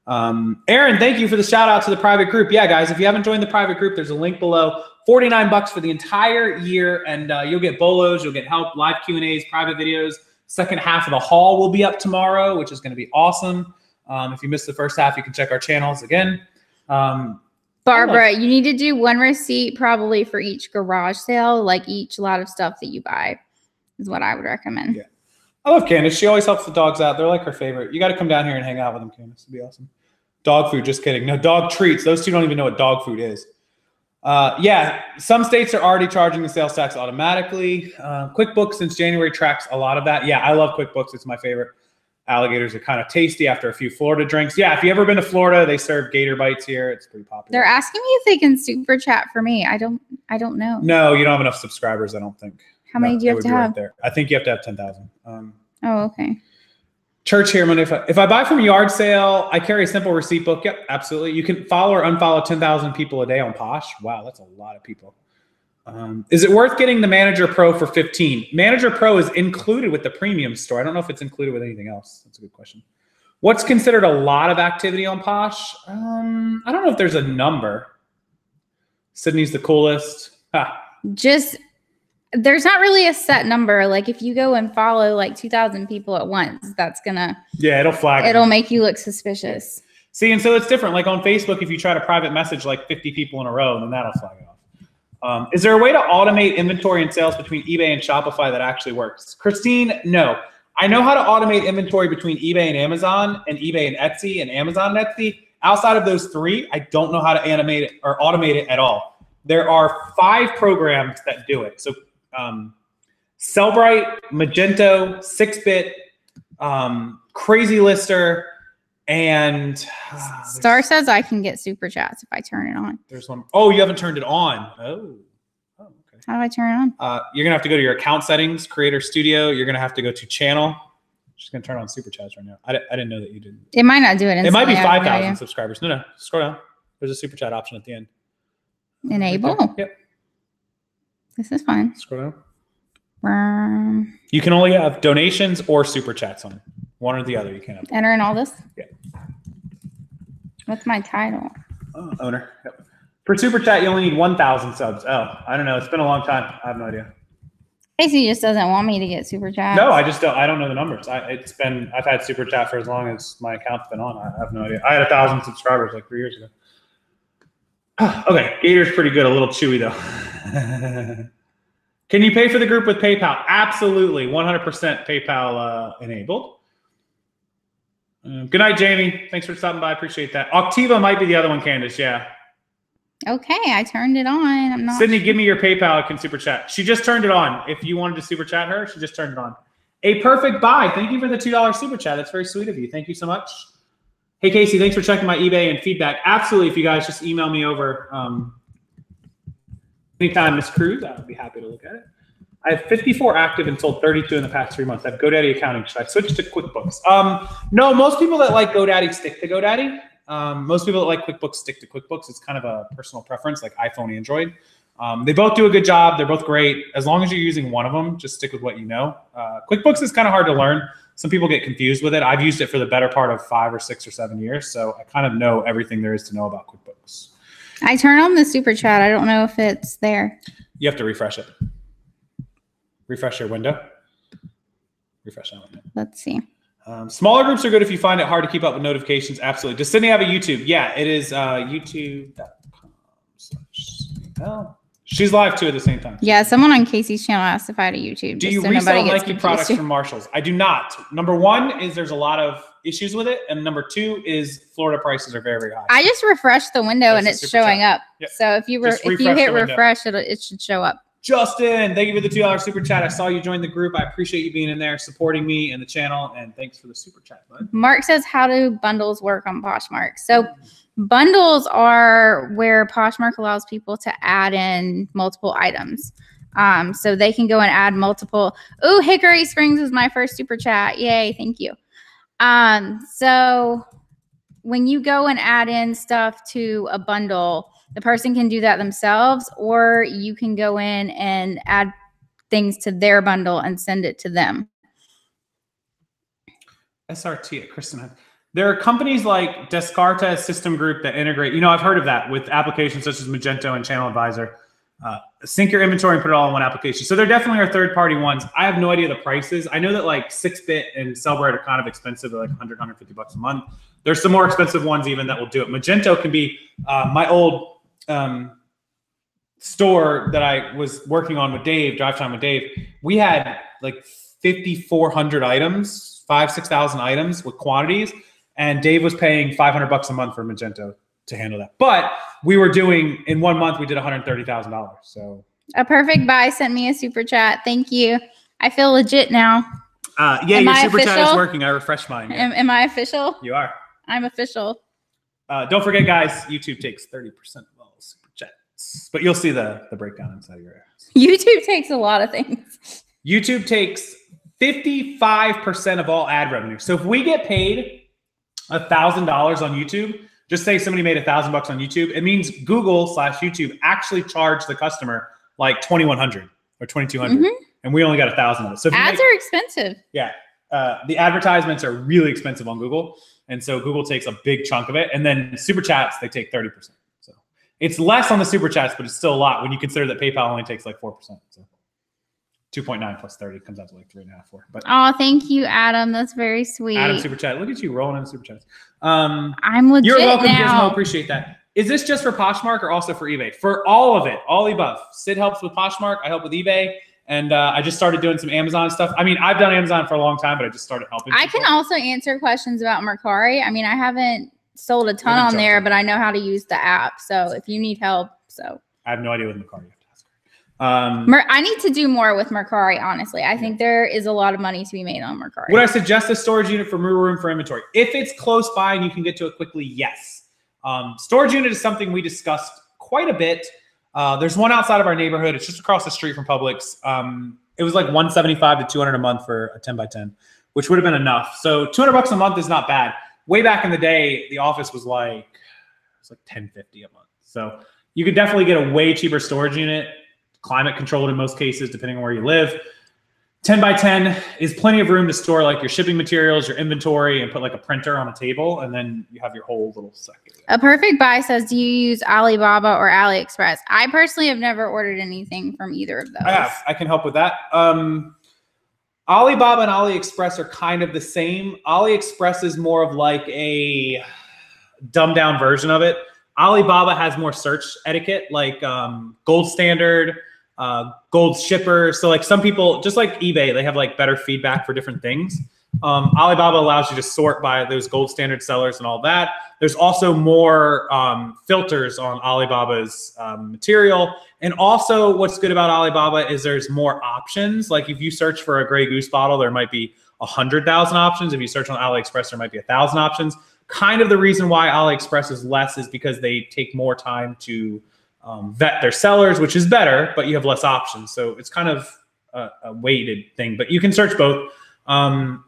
Aaron, thank you for the shout out to the private group. Yeah, guys, if you haven't joined the private group, there's a link below. $49 for the entire year, and you'll get bolos, you'll get help, live Q&As, private videos. Second half of the haul will be up tomorrow, which is going to be awesome. If you missed the first half, you can check our channels again. Barbara, you need to do one receipt probably for each garage sale, like each lot of stuff that you buy is what I would recommend. Yeah. I love Candace. She always helps the dogs out. They're like her favorite. You got to come down here and hang out with them, Candace. It'd be awesome. Dog food, just kidding. No, dog treats. Those two don't even know what dog food is. Yeah, some states are already charging the sales tax automatically. QuickBooks since January tracks a lot of that. Yeah, I love QuickBooks. It's my favorite. Alligators are kind of tasty after a few Florida drinks. Yeah, if you ever been to Florida, they serve gator bites here. It's pretty popular. They're asking me if they can super chat for me. I don't know. No, you don't have enough subscribers, I don't think. How many do you have to have? Right there. I think you have to have 10,000. Oh, okay. Church here Monday. If I buy from a yard sale, I carry a simple receipt book. Yep, absolutely. You can follow or unfollow 10,000 people a day on Posh. Wow, that's a lot of people. Is it worth getting the Manager Pro for 15? Manager Pro is included with the premium store. I don't know if it's included with anything else. That's a good question. What's considered a lot of activity on Posh? I don't know if there's a number. Sydney's the coolest. Just, there's not really a set number. Like if you go and follow like 2,000 people at once, that's gonna, yeah, it'll flag. It'll make you look suspicious. See, and so it's different. Like on Facebook, if you try to private message like 50 people in a row, then that'll flag it off. Is there a way to automate inventory and sales between eBay and Shopify that actually works? Christine, no. I know how to automate inventory between eBay and Amazon and eBay and Etsy and Amazon and Etsy. Outside of those three, I don't know how to animate it or automate it at all. There are 5 programs that do it. So Sellbrite, Magento, 6-Bit, Crazy Lister, and Star says I can get super chats if I turn it on. There's one. Oh, you haven't turned it on. Oh, okay. How do I turn it on? You're gonna have to go to your account settings, Creator Studio. You're gonna have to go to Channel. I'm just gonna turn on super chats right now. I didn't know that you did. It might not do it instantly. It might be 5,000 subscribers. No, scroll down. There's a super chat option at the end. Enable. Right. Yep. This is fine. Scroll down. You can only have donations or super chats on. One or the other. You can't have. Enter in all this? Yeah. What's my title? Owner. Yep. For super chat, you only need 1,000 subs. Oh, I don't know. It's been a long time. I have no idea. Casey just doesn't want me to get super chat. No, I just don't. I don't know the numbers. I've had super chat for as long as my account's been on. I have no idea. I had 1,000 subscribers like 3 years ago. Okay, Gator's pretty good. A little chewy though. Can you pay for the group with PayPal? Absolutely, 100% PayPal enabled. Good night, Jamie. Thanks for stopping by. Appreciate that. Octiva might be the other one, Candace. Yeah. Okay, I turned it on. I'm not. Sydney, give me your PayPal. I can super chat. She just turned it on. If you wanted to super chat her, she just turned it on. A perfect buy. Thank you for the $2 super chat. That's very sweet of you. Thank you so much. Hey, Casey, thanks for checking my eBay and feedback. Absolutely. If you guys just email me over anytime, Miss Cruz, I would be happy to look at it. I have 54 active and sold 32 in the past 3 months. I have GoDaddy accounting. Should I switch to QuickBooks? No, most people that like GoDaddy stick to GoDaddy. Most people that like QuickBooks stick to QuickBooks. It's kind of a personal preference, like iPhone, Android. They both do a good job. They're both great. As long as you're using one of them, just stick with what you know. QuickBooks is kind of hard to learn. Some people get confused with it. I've used it for the better part of 5 or 6 or 7 years, so I kind of know everything there is to know about QuickBooks. I turn on the super chat. I don't know if it's there. You have to refresh it. Refresh your window. Refresh that window. Let's see. Smaller groups are good if you find it hard to keep up with notifications. Absolutely. Does Sydney have a YouTube? Yeah, it is youtube.com/. She's live too at the same time. Yeah, someone on Casey's channel asked if I had a YouTube. Do you resell Nike products from Marshalls? I do not. Number 1 is there's a lot of issues with it, and number 2 is Florida prices are very, very high. I just refreshed the window and it's showing up. Yep. So if you hit refresh, it should show up. Justin, thank you for the $2 super chat. I saw you join the group. I appreciate you being in there, supporting me and the channel, and thanks for the super chat, bud. Mark says, how do bundles work on Poshmark? So bundles are where Poshmark allows people to add in multiple items. So they can go and add multiple. Oh, Hickory Springs was my first super chat. Yay, thank you. So when you go and add in stuff to a bundle, the person can do that themselves, or you can go in and add things to their bundle and send it to them. SRT at Kristen. There are companies like Descartes System Group that integrate. You know, I've heard of that with applications such as Magento and Channel Advisor. Sync your inventory and put it all in one application. So there definitely are third-party ones. I have no idea the prices. I know that like 6-bit and Sellbrite are kind of expensive. They're like 100, 150 bucks a month. There's some more expensive ones even that will do it. Magento can be my old store that I was working on with Dave, Drive Time with Dave. We had like 5,400 items, 6,000 items with quantities. And Dave was paying 500 bucks a month for Magento to handle that. But we were doing, in 1 month, we did $130,000. So A Perfect Buy sent me a super chat. Thank you. I feel legit now. Yeah, your super chat is working. I refreshed mine. Yeah. Am I official? You are. I'm official. Don't forget, guys, YouTube takes 30% of all super chats. But you'll see the breakdown inside of your ads. YouTube takes a lot of things. YouTube takes 55% of all ad revenue. So if we get paid $1,000 on YouTube, just say somebody made $1,000 on YouTube, it means Google/YouTube actually charged the customer like $2,100 or $2,200, and we only got 1,000 of it. So ads are expensive. Yeah, the advertisements are really expensive on Google, and so Google takes a big chunk of it. And then super chats, they take 30%. So it's less on the super chats, but it's still a lot when you consider that PayPal only takes like 4%. So 2.9 plus 30 comes out to like 3.5, 4. But oh, thank you, Adam. That's very sweet. Adam super chat. Look at you rolling in super chats. I'm legit You're welcome, now. Gizmo. Appreciate that. Is this just for Poshmark or also for eBay? For all of it, all the above. Sid helps with Poshmark. I help with eBay. And I just started doing some Amazon stuff. I mean, I've done Amazon for a long time, but I just started helping people. I can also answer questions about Mercari. I mean, I haven't sold a ton on there, but I know how to use the app. So if you need help, so. I have no idea what Mercari is. I need to do more with Mercari, honestly. I think there is a lot of money to be made on Mercari. Would I suggest a storage unit for room for inventory? If it's close by and you can get to it quickly, yes. Storage unit is something we discussed quite a bit. There's one outside of our neighborhood. It's just across the street from Publix. It was like $175 to $200 a month for a 10 by 10, which would have been enough. So $200 a month is not bad. Way back in the day, the office was like $10.50 a month. So you could definitely get a way cheaper storage unit. Climate controlled in most cases, depending on where you live. 10 by 10 is plenty of room to store like your shipping materials, your inventory, and put like a printer on a table, and then you have your whole little section. A Perfect Buy says, do you use Alibaba or AliExpress? I personally have never ordered anything from either of those. I have. I can help with that. Alibaba and AliExpress are kind of the same. AliExpress is more of like a dumbed down version of it. Alibaba has more search etiquette, like gold standard, gold shipper. So like some people, just like eBay, they have like better feedback for different things. Alibaba allows you to sort by those gold standard sellers and all that. There's also more filters on Alibaba's material. And also what's good about Alibaba is there's more options. Like if you search for a Grey Goose bottle, there might be 100,000 options. If you search on AliExpress, there might be 1,000 options. Kind of the reason why AliExpress is less is because they take more time to vet their sellers, which is better, but you have less options. So it's kind of a weighted thing, but you can search both.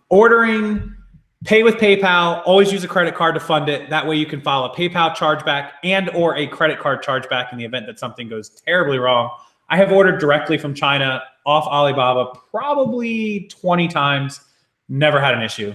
Ordering, pay with PayPal, always use a credit card to fund it. That way you can file a PayPal chargeback and or a credit card chargeback in the event that something goes terribly wrong. I have ordered directly from China off Alibaba probably 20 times, never had an issue.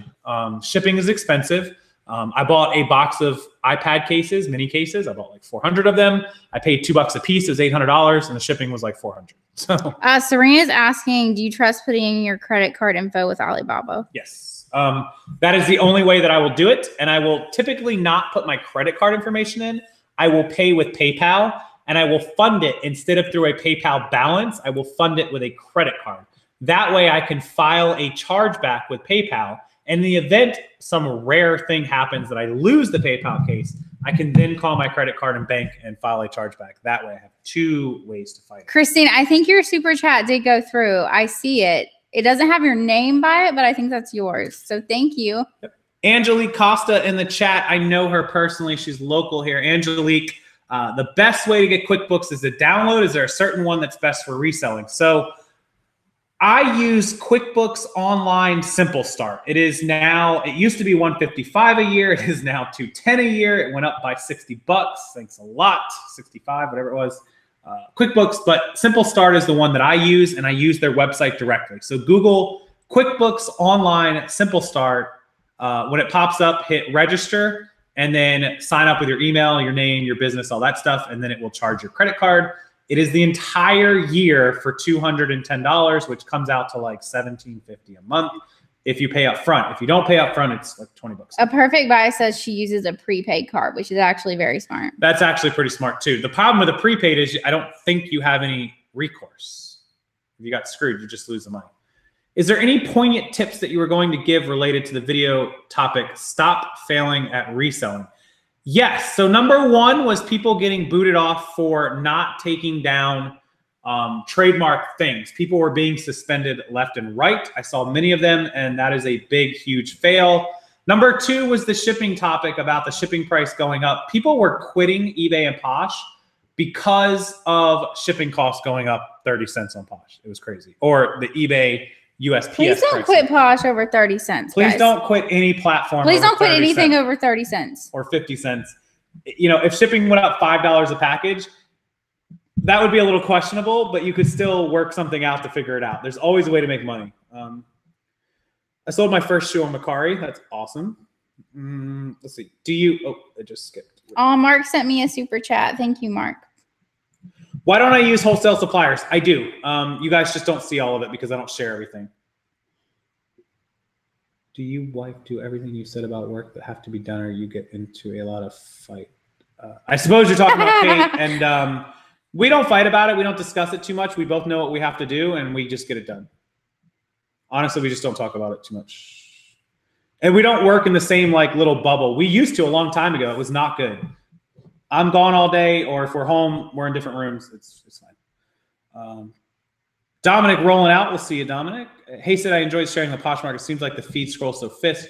Shipping is expensive. I bought a box of iPad cases, mini cases. I bought like 400 of them. I paid $2 a piece. It was $800, and the shipping was like $400. So Serena's asking, do you trust putting in your credit card info with Alibaba? Yes. That is the only way that I will do it. And I will typically not put my credit card information in. I will pay with PayPal, and I will fund it instead of through a PayPal balance. I will fund it with a credit card. That way I can file a chargeback with PayPal In the event some rare thing happens that I lose the PayPal case, I can then call my credit card and bank and file a chargeback. That way I have 2 ways to fight it. Christine, I think your super chat did go through. I see it. It doesn't have your name by it, but I think that's yours. So thank you. Yep. Angelique Costa in the chat. I know her personally. She's local here. Angelique, the best way to get QuickBooks is to download. Is there a certain one that's best for reselling? So I use QuickBooks Online Simple Start. It is now, it used to be $155 a year. It is now $210 a year. It went up by $60. Thanks a lot. 65, whatever it was. QuickBooks, but Simple Start is the one that I use, and I use their website directly. So Google QuickBooks Online Simple Start. When it pops up, hit register, and then sign up with your email, your name, your business, all that stuff, and then it will charge your credit card. It is the entire year for $210, which comes out to like $17.50 a month if you pay up front. If you don't pay up front, it's like $20. A Perfect Buy says she uses a prepaid card, which is actually very smart. That's actually pretty smart too. The problem with a prepaid is I don't think you have any recourse. If you got screwed, you just lose the money. Is there any poignant tips that you were going to give related to the video topic, stop failing at reselling? Yes. So number 1 was people getting booted off for not taking down trademark things. People were being suspended left and right. I saw many of them, and that is a big, huge fail. Number 2 was the shipping topic about the shipping price going up. People were quitting eBay and Posh because of shipping costs going up 30 cents on Posh. It was crazy. Or the eBay USPS. Please don't quit Posh over 30 cents. Please guys. don't quit any platform. Please don't quit anything cents. over 30 cents. Or 50 cents. You know, if shipping went up $5 a package, that would be a little questionable, but you could still work something out to figure it out. There's always a way to make money. I sold my first shoe on Mercari. That's awesome. Let's see. Do you, oh, it just skipped. Oh, Mark sent me a super chat. Thank you, Mark. Why don't I use wholesale suppliers? I do. You guys just don't see all of it because I don't share everything. Do you wife do everything you said about work that have to be done, or you get into a lot of fight? I suppose you're talking about Kate, and we don't fight about it. We don't discuss it too much. We both know what we have to do, and we just get it done. Honestly, we just don't talk about it too much. And we don't work in the same like little bubble. We used to a long time ago. It was not good. I'm gone all day, or if we're home, we're in different rooms. It's fine. Dominic rolling out. We'll see you, Dominic. Hey, said I enjoyed sharing the Poshmark. It seems like the feed scrolls so fast.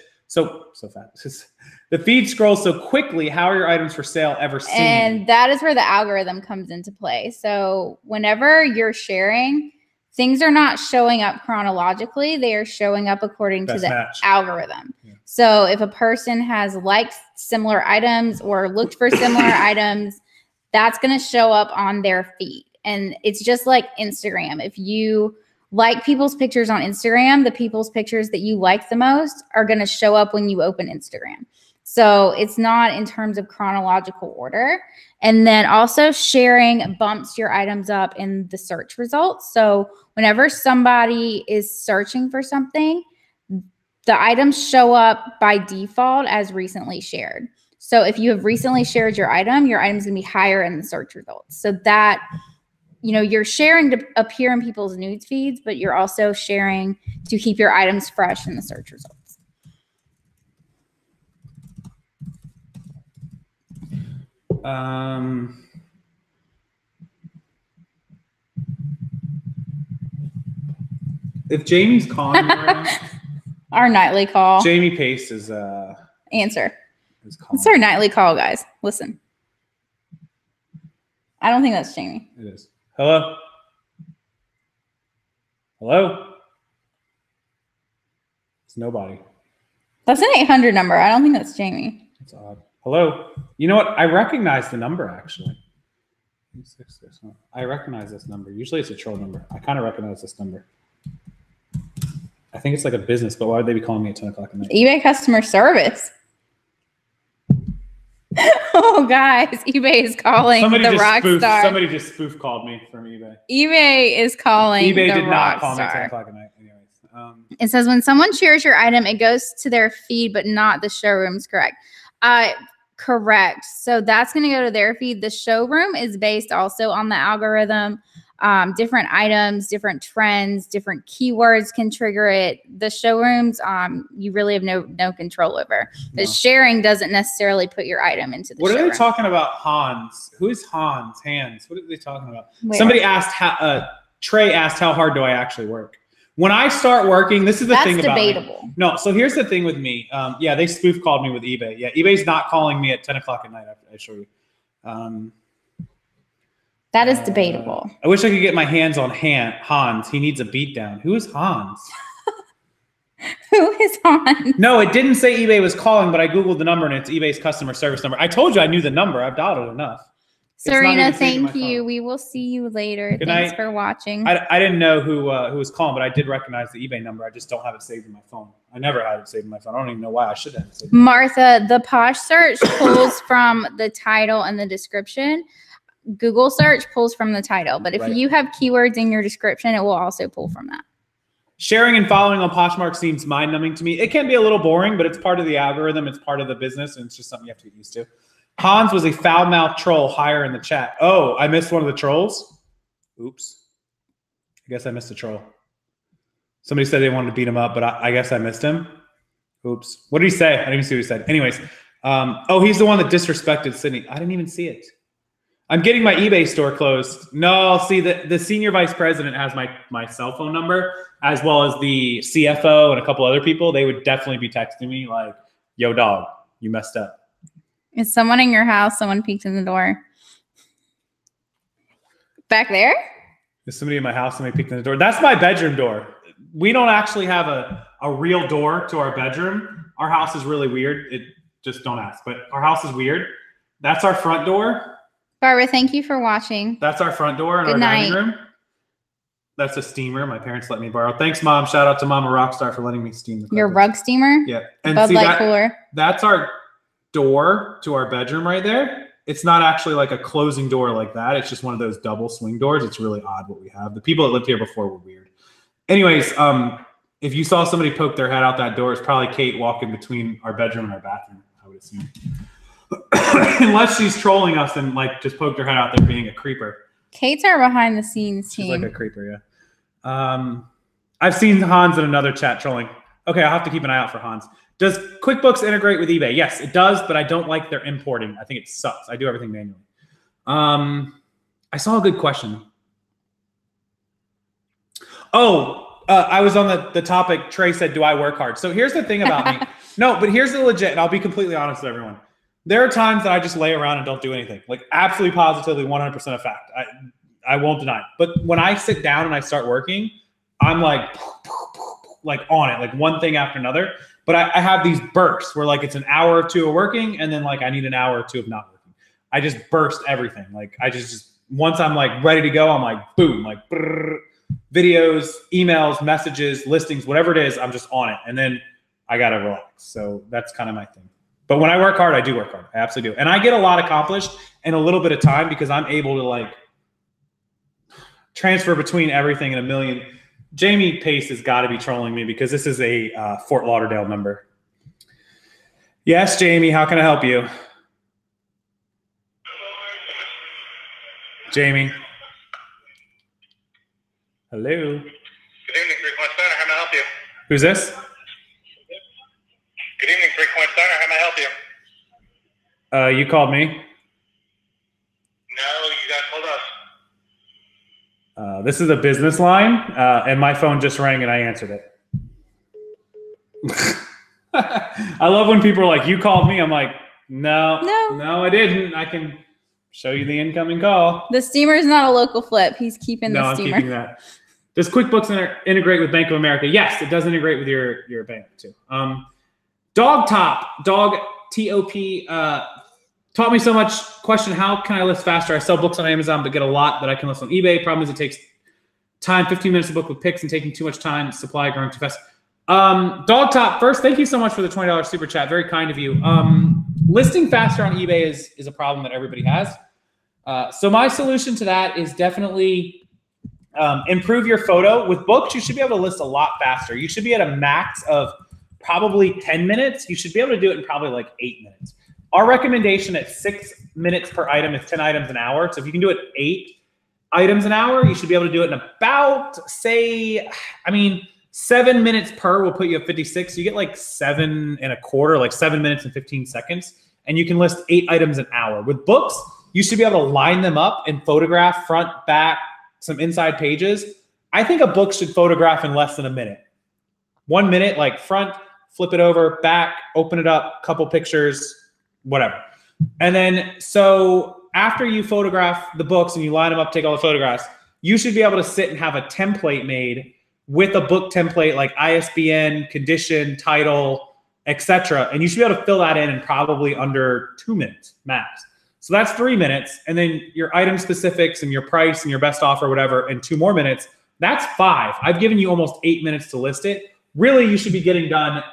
The feed scrolls so quickly. How are your items for sale ever seen? And that is where the algorithm comes into play. So whenever you're sharing, things are not showing up chronologically. They are showing up according to the algorithm. Yeah. So if a person has liked similar items or looked for similar items, that's going to show up on their feed. And it's just like Instagram. If you like people's pictures on Instagram, the people's pictures that you like the most are going to show up when you open Instagram. So it's not in terms of chronological order. And then also sharing bumps your items up in the search results. So whenever somebody is searching for something, the items show up by default as recently shared. So if you have recently shared your item is going to be higher in the search results. So that, you know, you're sharing to appear in people's news feeds, but you're also sharing to keep your items fresh in the search results. If Jamie's calling me right now, our nightly call. Jamie Pace is answer. It's our nightly call, guys. Listen. I don't think that's Jamie. It is. Hello? Hello? It's nobody. That's an 800 number. I don't think that's Jamie. That's odd. Hello? You know what? I recognize the number, actually. I recognize this number. Usually it's a troll number. I kind of recognize this number. I think it's like a business, but why would they be calling me at 10 o'clock at night? eBay customer service. Oh, guys, eBay is calling the Rockstar. Somebody just spoof called me from eBay. eBay is calling eBay the did not call me Rockstar. at 10 o'clock at night. Anyways, it says when someone shares your item, it goes to their feed, but not the showroom's correct. Correct. So that's going to go to their feed. The showroom is based also on the algorithm. different items, different trends, different keywords can trigger it. The showrooms, you really have no control over. The sharing doesn't necessarily put your item into the showroom. What are they talking about? Hans? Who is Hans? Hands? What are they talking about? Where? Somebody asked Trey asked, how hard do I actually work? When I start working, this is the thing about me. That's debatable. No, so here's the thing with me. Yeah, they spoof called me with eBay. Yeah, eBay's not calling me at 10 o'clock at night. I show you. That is debatable. I wish I could get my hands on Hans. He needs a beatdown. Who is Hans? Who is Hans? No, it didn't say eBay was calling, but I Googled the number and it's eBay's customer service number. I told you I knew the number. I've dialed it enough. Serena, thank you. We will see you later. Thanks for watching. I didn't know who was calling, but I did recognize the eBay number. I just don't have it saved in my phone. I never had it saved in my phone. I don't even know why I should have it saved. Martha, the Posh search pulls from the title and the description. Google search pulls from the title. But if you have keywords in your description, it will also pull from that. Sharing and following on Poshmark seems mind-numbing to me. It can be a little boring, but it's part of the algorithm. It's part of the business, and it's just something you have to get used to. Hans was a foul-mouthed troll higher in the chat. Oh, I missed one of the trolls? Oops. I guess I missed a troll. Somebody said they wanted to beat him up, but I guess I missed him. Oops. What did he say? I didn't even see what he said. Anyways. Oh, he's the one that disrespected Sydney. I didn't even see it. I'm getting my eBay store closed. No, see, the senior vice president has my cell phone number, as well as the CFO and a couple other people. They would definitely be texting me like, yo, dog, you messed up. Is someone in your house? Someone peeked in the door. Back there? Is somebody in my house? Somebody peeked in the door. That's my bedroom door. We don't actually have a real door to our bedroom. Our house is really weird. Just don't ask. But our house is weird. That's our front door. Barbara, thank you for watching. That's our front door in our dining room. That's a steamer my parents let me borrow. Thanks, Mom. Shout out to Mama Rockstar for letting me steam the carpet. Your rug steamer? Yeah. And Bud Light cooler. That's our door to our bedroom right there. It's not actually like a closing door like that. It's just one of those double swing doors. It's really odd what we have. The people that lived here before were weird. Anyways, if you saw somebody poke their head out that door, it's probably Kate walking between our bedroom and our bathroom, I would assume. Unless she's trolling us and like just poked her head out there being a creeper. Kate's our behind the scenes team. She's like a creeper, yeah. I've seen Hans in another chat trolling. Okay, I'll have to keep an eye out for Hans. Does QuickBooks integrate with eBay? Yes, it does, but I don't like their importing. I think it sucks. I do everything manually. I saw a good question. Oh, I was on the topic. Trey said, do I work hard? So here's the thing about me. No, but here's the legit, and I'll be completely honest with everyone. There are times that I just lay around and don't do anything. Like absolutely positively 100% of fact. I won't deny it. But when I sit down and I start working, I'm like on it, like one thing after another. But I have these bursts where like it's an hour or two of working and then like I need an hour or two of not working. I just burst everything. Like I just once I'm like ready to go, I'm like boom, like brrr, videos, emails, messages, listings, whatever it is, I'm just on it. And then I got to relax. So that's kind of my thing. But when I work hard, I do work hard. I absolutely do. And I get a lot accomplished in a little bit of time because I'm able to like transfer between everything in a million. Jamie Pace has got to be trolling me because this is a Fort Lauderdale number. Yes, Jamie, how can I help you? Jamie. Hello. Good evening, 3 Point Stoner. How may I help you? Who's this? Good evening, 3 Point Stoner. How may I help you? You called me? No, you guys called us. This is a business line, and my phone just rang and I answered it. I love when people are like, you called me. I'm like, no, I didn't. I can show you the incoming call. The steamer is not a local flip. He's keeping the steamer. No, I'm keeping that. Does QuickBooks integrate with Bank of America? Yes, it does integrate with your bank too. Dog T-O-P, taught me so much. Question, how can I list faster? I sell books on Amazon, but get a lot that I can list on eBay. Problem is it takes time, 15 minutes to book with pics and taking too much time, supply growing too fast. Dog Top, first, thank you so much for the $20 super chat. Very kind of you. Listing faster on eBay is a problem that everybody has. So my solution to that is definitely improve your photo. With books, you should be able to list a lot faster. You should be at a max of probably 10 minutes. You should be able to do it in probably like 8 minutes. Our recommendation at 6 minutes per item is 10 items an hour. So if you can do it 8, items an hour. You should be able to do it in about, say, 7 minutes per will put you at 56. So you get like 7 1/4, like 7 minutes and 15 seconds. And you can list 8 items an hour. With books, you should be able to line them up and photograph front, back, some inside pages. I think a book should photograph in less than a minute. 1 minute, like front, flip it over, back, open it up, couple pictures, whatever. And then, so after you photograph the books and you line them up, take all the photographs, you should be able to sit and have a template made with a book template like ISBN, condition, title, etc. And you should be able to fill that in probably under 2 minutes max. So that's 3 minutes. And then your item specifics and your price and your best offer, whatever, in 2 more minutes. That's 5. I've given you almost 8 minutes to list it. Really, you should be getting done,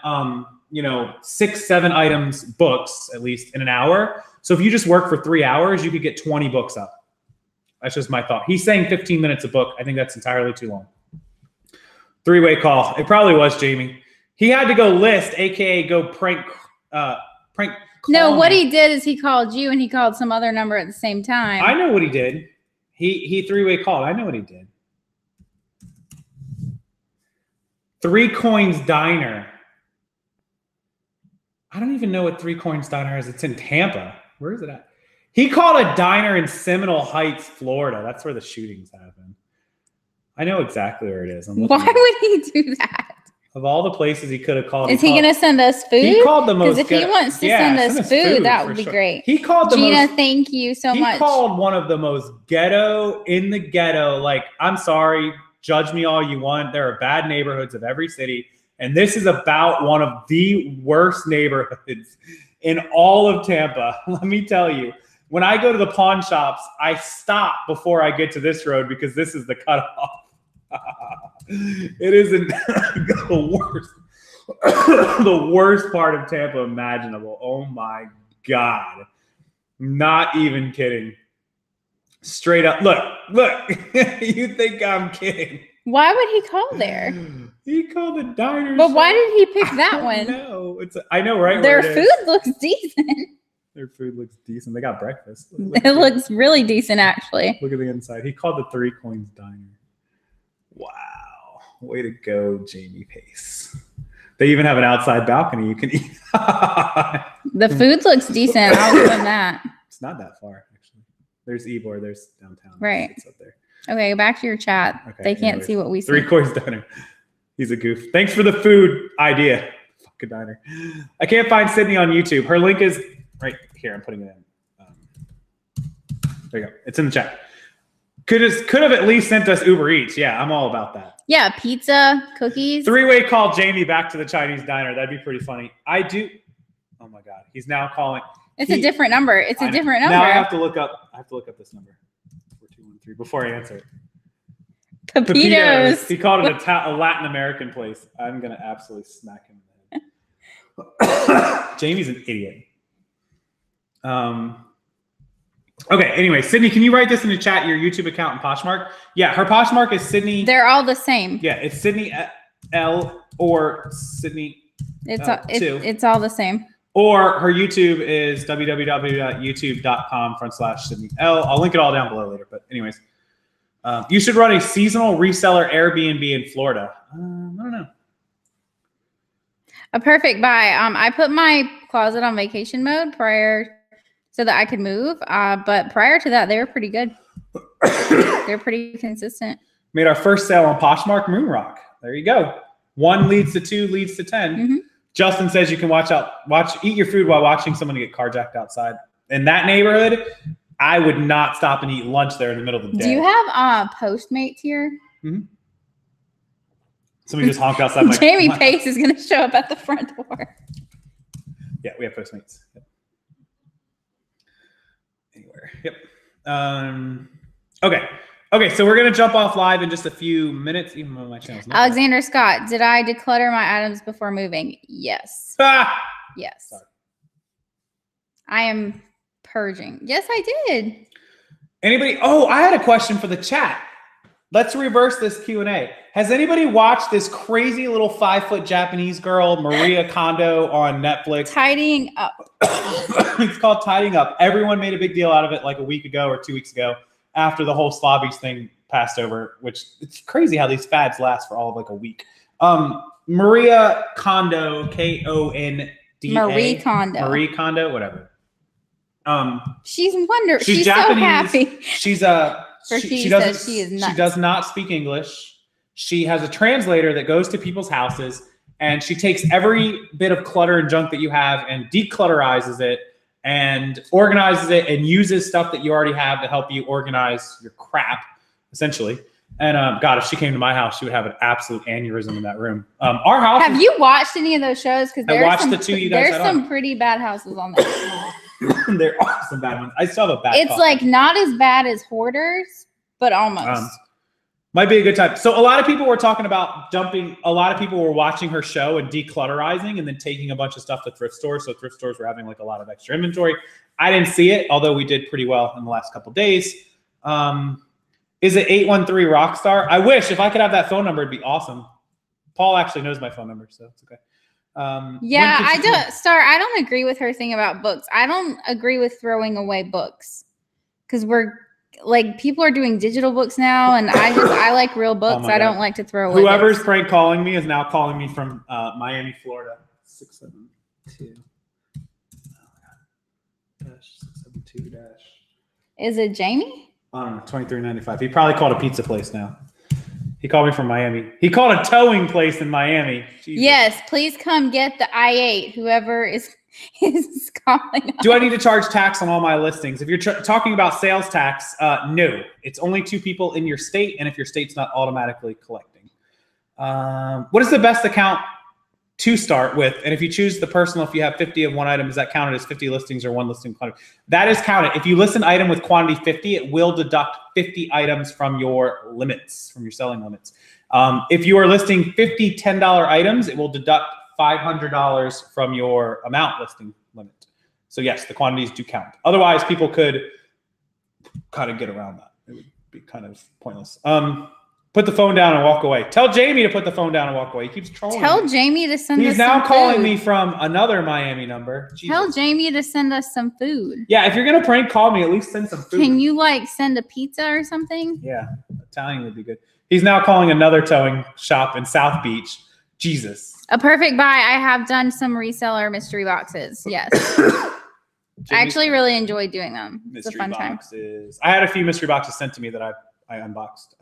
6, 7 items, books, at least in an hour. So if you just work for 3 hours, you could get 20 books up. That's just my thought. He's saying 15 minutes a book. I think that's entirely too long. 3-way call. It probably was Jamie. He had to go list, AKA go prank. No, what he did is he called you and he called some other number at the same time. I know what he did. He 3-way called. I know what he did. 3 Coins Diner. I don't even know what 3 Coins Diner is. It's in Tampa. Where is it at? He called a diner in Seminole Heights, Florida. That's where the shootings happen. I know exactly where it is. Why would he do that? Of all the places he could have called. Is he going to send us food? He called the most. Because if he wants to send us food, that would be great. He called the Gina, most, thank you so much. He called one of the most ghetto in the ghetto. Like, I'm sorry, judge me all you want. There are bad neighborhoods of every city. And this is about one of the worst neighborhoods in all of Tampa. Let me tell you, when I go to the pawn shops, I stop before I get to this road because this is the cutoff. It isn't the worst part of Tampa imaginable. Oh my God. Not even kidding. Straight up. Look. You think I'm kidding. Why would he call there? He called the diner. But why did he pick that one? No, I know, right? Their food looks decent. Their food looks decent. They got breakfast. It looks really decent, actually. Look at the inside. He called the 3 Coins Diner. Wow. Way to go, Jamie Pace. They even have an outside balcony you can eat. The food looks decent. I'll give them that. It's not that far, actually. There's Ybor. There's downtown. Right. It's up there. Okay, back to your chat. Okay, they can't see what we see. 3 Coins Diner. He's a goof. Thanks for the food idea. Fucking diner. I can't find Sydney on YouTube. Her link is right here. I'm putting it in. There you go. It's in the chat. Could have at least sent us Uber Eats. Yeah, I'm all about that. Yeah, pizza, cookies. 3-way call Jamie back to the Chinese diner. That'd be pretty funny. I do. Oh my God, he's now calling. It's a different number. It's a different number. Now I have to look up. this number. 4213 before I answer. Pepitos. He called it a Latin American place. I'm gonna absolutely smack him in the head. Jamie's an idiot. Okay, anyway, Sydney, can you write this in the chat, your YouTube account and Poshmark? Yeah, her Poshmark is Sydney. They're all the same. Yeah, it's Sydney Elle or Sydney It's all the same. Or her YouTube is www.youtube.com/Sydney Elle. I'll link it all down below later. But anyways, you should run a seasonal reseller Airbnb in Florida. I don't know. A perfect buy. I put my closet on vacation mode prior so that I could move. But prior to that, they were pretty good. They're pretty consistent. Made our first sale on Poshmark Moonrock. There you go. 1 leads to 2 leads to 10. Mm-hmm. Justin says you can eat your food while watching someone get carjacked outside. In that neighborhood, I would not stop and eat lunch there in the middle of the day. Do you have Postmates here? Mm-hmm. Somebody just honked outside my Jamie Pace is going to show up at the front door. Yeah, we have Postmates. Yep. Anywhere. Yep. Okay, so we're going to jump off live in just a few minutes, even though my channel's not. Alexander Scott, did I declutter my items before moving? Yes. Yes. Sorry. I am purging. Yes, I did. Anybody? Oh, I had a question for the chat. Let's reverse this Q&A. Has anybody watched this crazy little 5-foot Japanese girl, Maria Kondo, on Netflix? Tidying Up. It's called Tidying Up. Everyone made a big deal out of it like a week ago or 2 weeks ago. after the whole Slobbies thing passed over, which it's crazy how these fads last for all of like a week. Maria Kondo, Konda. Marie Kondo. Marie Kondo, whatever. She's wonderful. She's Japanese. so happy. She does not speak English. She has a translator that goes to people's houses, and she takes every bit of clutter and junk that you have and declutterizes it and organizes it and uses stuff that you already have to help you organize your crap, essentially. And God, if she came to my house, she would have an absolute aneurysm in that room. Our house. Have you watched any of those shows? Because I watched the two you guys there's some pretty bad houses on there. There are some bad ones. I still have a bad. It's like not as bad as Hoarders, but almost. Might be a good time. So a lot of people were talking about dumping. A lot of people were watching her show and declutterizing, and then taking a bunch of stuff to thrift stores. So thrift stores were having like a lot of extra inventory. I didn't see it, although we did pretty well in the last couple of days. Is it 813 Rockstar? I wish if I could have that phone number, it'd be awesome. Paul actually knows my phone number, so it's okay. Yeah, I don't agree with her thing about books. I don't agree with throwing away books because we're like people are doing digital books now, and I like real books. I don't like to throw away. Whoever's books. prank calling me is now calling me from Miami, Florida. 672. -672. Is it Jamie? I don't know, 2395. He probably called a pizza place now. He called me from Miami. He called a towing place in Miami. Jesus. Yes, please come get the i8. Whoever is calling. Do I need to charge tax on all my listings? If you're talking about sales tax, no. It's only 2 people in your state, and if your state's not automatically collecting. What is the best account to start with? And if you choose the personal, if you have 50 of one item, is that counted as 50 listings or one listing quantity? That is counted. If you list an item with quantity 50, it will deduct 50 items from your limits, from your selling limits. If you are listing 50 $10 items, it will deduct $500 from your amount listing limit. So yes, the quantities do count. Otherwise, people could kind of get around that. It would be kind of pointless. Put the phone down and walk away. Tell Jamie to put the phone down and walk away. He keeps trolling me. Tell Jamie to send us some food. He's now calling me from another Miami number. Jesus. Tell Jamie to send us some food. Yeah, if you're going to prank call me, at least send some food. Can you like send a pizza or something? Yeah, Italian would be good. He's now calling another towing shop in South Beach. Jesus. A perfect buy. I have done some reseller mystery boxes. Yes. I actually really enjoy doing them. It's a fun boxes. I had a few mystery boxes sent to me that I unboxed.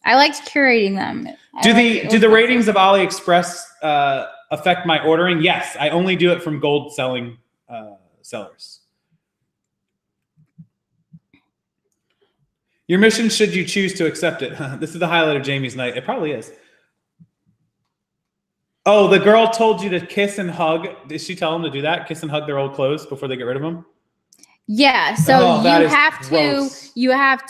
I liked curating them. Do the ratings of AliExpress affect my ordering? Yes, I only do it from gold selling sellers. Your mission, should you choose to accept it. This is the highlight of Jamie's night. It probably is. Oh, the girl told you to kiss and hug. Did she tell them to do that? Kiss and hug their old clothes before they get rid of them? Yeah, so you have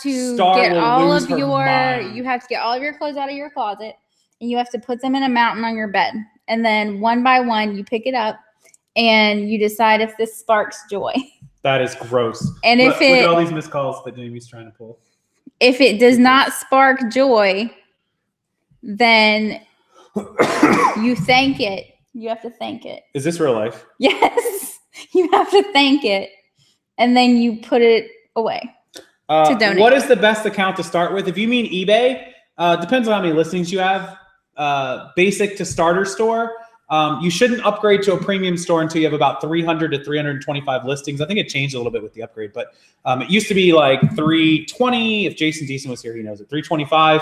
to get all of your clothes out of your closet, and you have to put them in a mountain on your bed. And then one by one you pick it up and you decide if this sparks joy. That is gross. And look at all these missed calls that Jamie's trying to pull. If it does not spark joy, then you thank it. You have to thank it. Is this real life? Yes. You have to thank it. And then you put it away to donate. What is the best account to start with? If you mean eBay, depends on how many listings you have. Basic to starter store. You shouldn't upgrade to a premium store until you have about 300 to 325 listings. I think it changed a little bit with the upgrade, but it used to be like 320. If Jason Deason was here, he knows it. 325.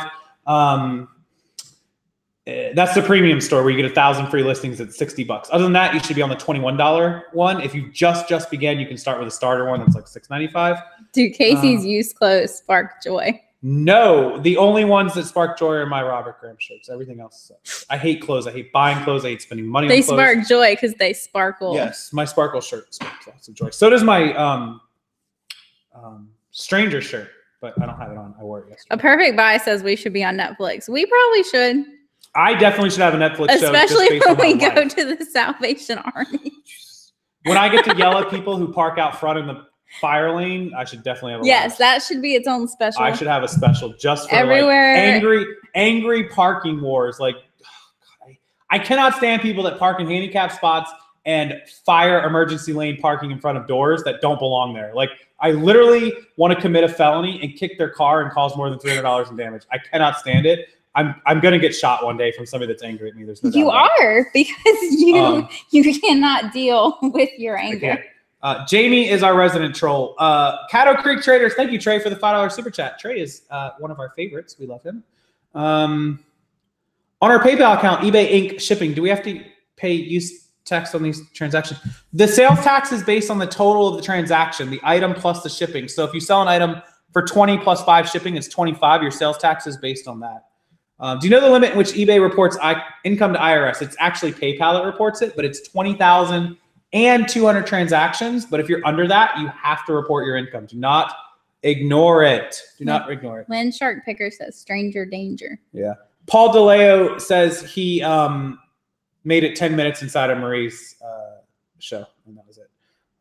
That's the premium store where you get 1,000 free listings at $60. Other than that, you should be on the $21 one. If you just began, you can start with a starter one that's like $6.95. Do Casey's used clothes spark joy? No, the only ones that spark joy are my Robert Graham shirts. Everything else sucks. I hate clothes. I hate buying clothes. I hate spending money on clothes. They spark joy because they sparkle. Yes, my sparkle shirt sparks lots of joy. So does my Stranger shirt, but I don't have it on. I wore it yesterday. A perfect buy says we should be on Netflix. We probably should. I definitely should have a Netflix show. Especially when we go to the Salvation Army. When I get to yell at people who park out front in the fire lane, I should definitely have a Yes, that should be its own special. I should have a special just for everywhere. Like angry parking wars. Like, I cannot stand people that park in handicap spots and fire emergency lane parking in front of doors that don't belong there. Like, I literally want to commit a felony and kick their car and cause more than $300 in damage. I cannot stand it. I'm gonna get shot one day from somebody that's angry at me. There's no doubt You about it. are, because you cannot deal with your anger. Jamie is our resident troll. Caddo Creek Traders, thank you, Trey, for the $5 super chat. Trey is one of our favorites. We love him. On our PayPal account, eBay Inc. shipping, do we have to pay use tax on these transactions? The sales tax is based on the total of the transaction, the item plus the shipping. So if you sell an item for 20 plus 5 shipping, it's 25. Your sales tax is based on that. Do you know the limit in which eBay reports income to IRS? It's actually PayPal that reports it, but it's 20,000 and 200 transactions. But if you're under that, you have to report your income. Do not ignore it. Do not ignore it. Lynn Shark Picker says stranger danger. Yeah. Paul DeLeo says he made it 10 minutes inside of Marie's show, and that was it.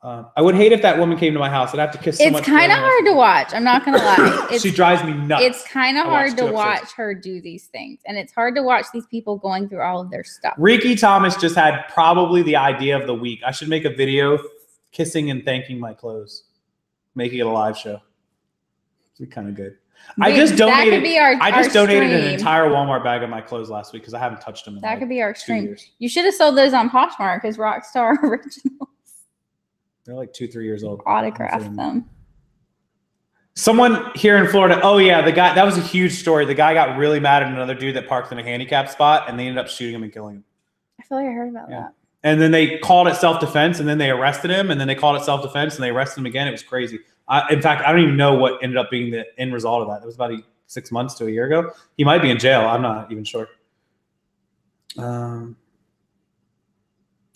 I would hate if that woman came to my house. I'd have to kiss so much. It's kind of hard to watch. I'm not going to lie. She drives me nuts. It's kind of hard to watch her do these things. And it's hard to watch these people going through all of their stuff. Ricky Thomas just had probably the idea of the week. I should make a video kissing and thanking my clothes. Making it a live show. It'd be kind of good. I just donated an entire Walmart bag of my clothes last week because I haven't touched them in that could be our stream. years. You should have sold those on Poshmark as Rockstar Originals. They're like 2-3 years old. Autograph them. Someone here in Florida. Oh yeah, the guy. That was a huge story. The guy got really mad at another dude that parked in a handicap spot, and they ended up shooting him and killing him. I feel like I heard about that. And then they called it self-defense, and then they arrested him, and then they called it self-defense, and they arrested him again. It was crazy. In fact, I don't even know what ended up being the end result of that. It was about 6 months to a year ago. He might be in jail. I'm not even sure.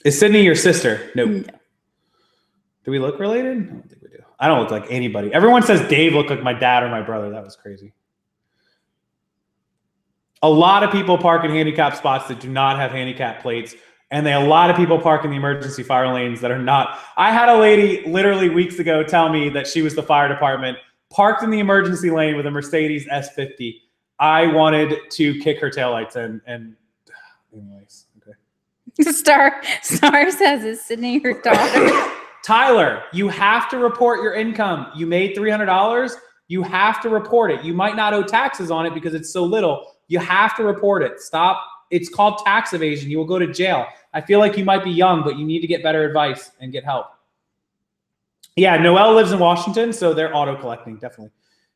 Is Sydney your sister? Nope. No. Do we look related? I don't think we do. I don't look like anybody. Everyone says Dave looked like my dad or my brother. That was crazy. A lot of people park in handicap spots that do not have handicap plates. And a lot of people park in the emergency fire lanes that are not. I had a lady literally weeks ago tell me that she was the fire department, parked in the emergency lane with a Mercedes S50. I wanted to kick her taillights in. And anyways, okay. Star says, is Sydney your daughter? Tyler, you have to report your income. You made $300. You have to report it. You might not owe taxes on it because it's so little. You have to report it. Stop. It's called tax evasion. You will go to jail. I feel like you might be young, but you need to get better advice and get help. Yeah, Noelle lives in Washington, so they're auto collecting, definitely.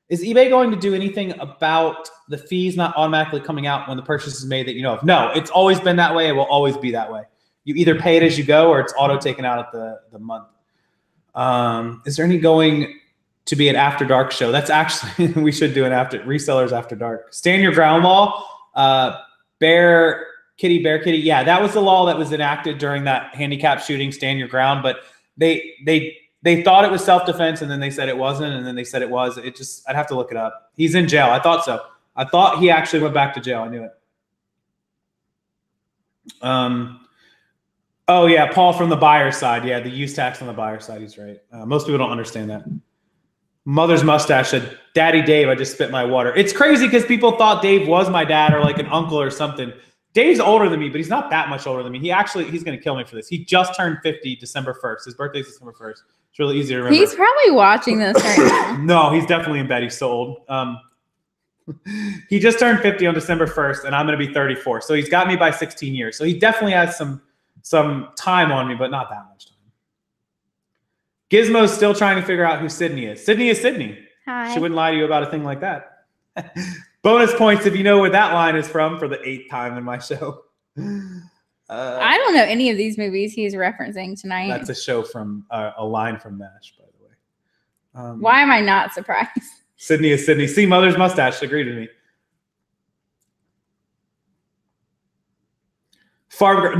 Is eBay going to do anything about the fees not automatically coming out when the purchase is made that you know of? No, it's always been that way. It will always be that way. You either pay it as you go or it's auto taken out at the month. Is there any going to be an after dark show? That's actually, we should do an resellers after dark. Stand your ground law. Bear Kitty. Yeah, that was the law that was enacted during that handicap shooting, stand your ground. But they thought it was self-defense, and then they said it wasn't, and then they said it was. It just, I'd have to look it up. He's in jail. I thought so. I thought he actually went back to jail. I knew it. Oh yeah, Paul from the buyer's side. Yeah, the use tax on the buyer's side. He's right. Most people don't understand that. Mother's mustache said, Daddy Dave, I just spit my water. It's crazy because people thought Dave was my dad or like an uncle or something. Dave's older than me, but he's not that much older than me. He's going to kill me for this. He just turned 50 December 1st. His birthday's December 1st. It's really easy to remember. He's probably watching this right now. No, he's definitely in bed. He's so old. He just turned 50 on December 1st, and I'm going to be 34. So he's got me by 16 years. So he definitely has some time on me, but not that much time. Gizmo's still trying to figure out who Sydney is. Sydney is Sydney. Hi. She wouldn't lie to you about a thing like that. Bonus points if you know where that line is from for the 8th time in my show. I don't know any of these movies he's referencing tonight. That's a show from a line from MASH, by the way. Why am I not surprised? Sydney is Sydney. See, Mother's mustache agreed with me.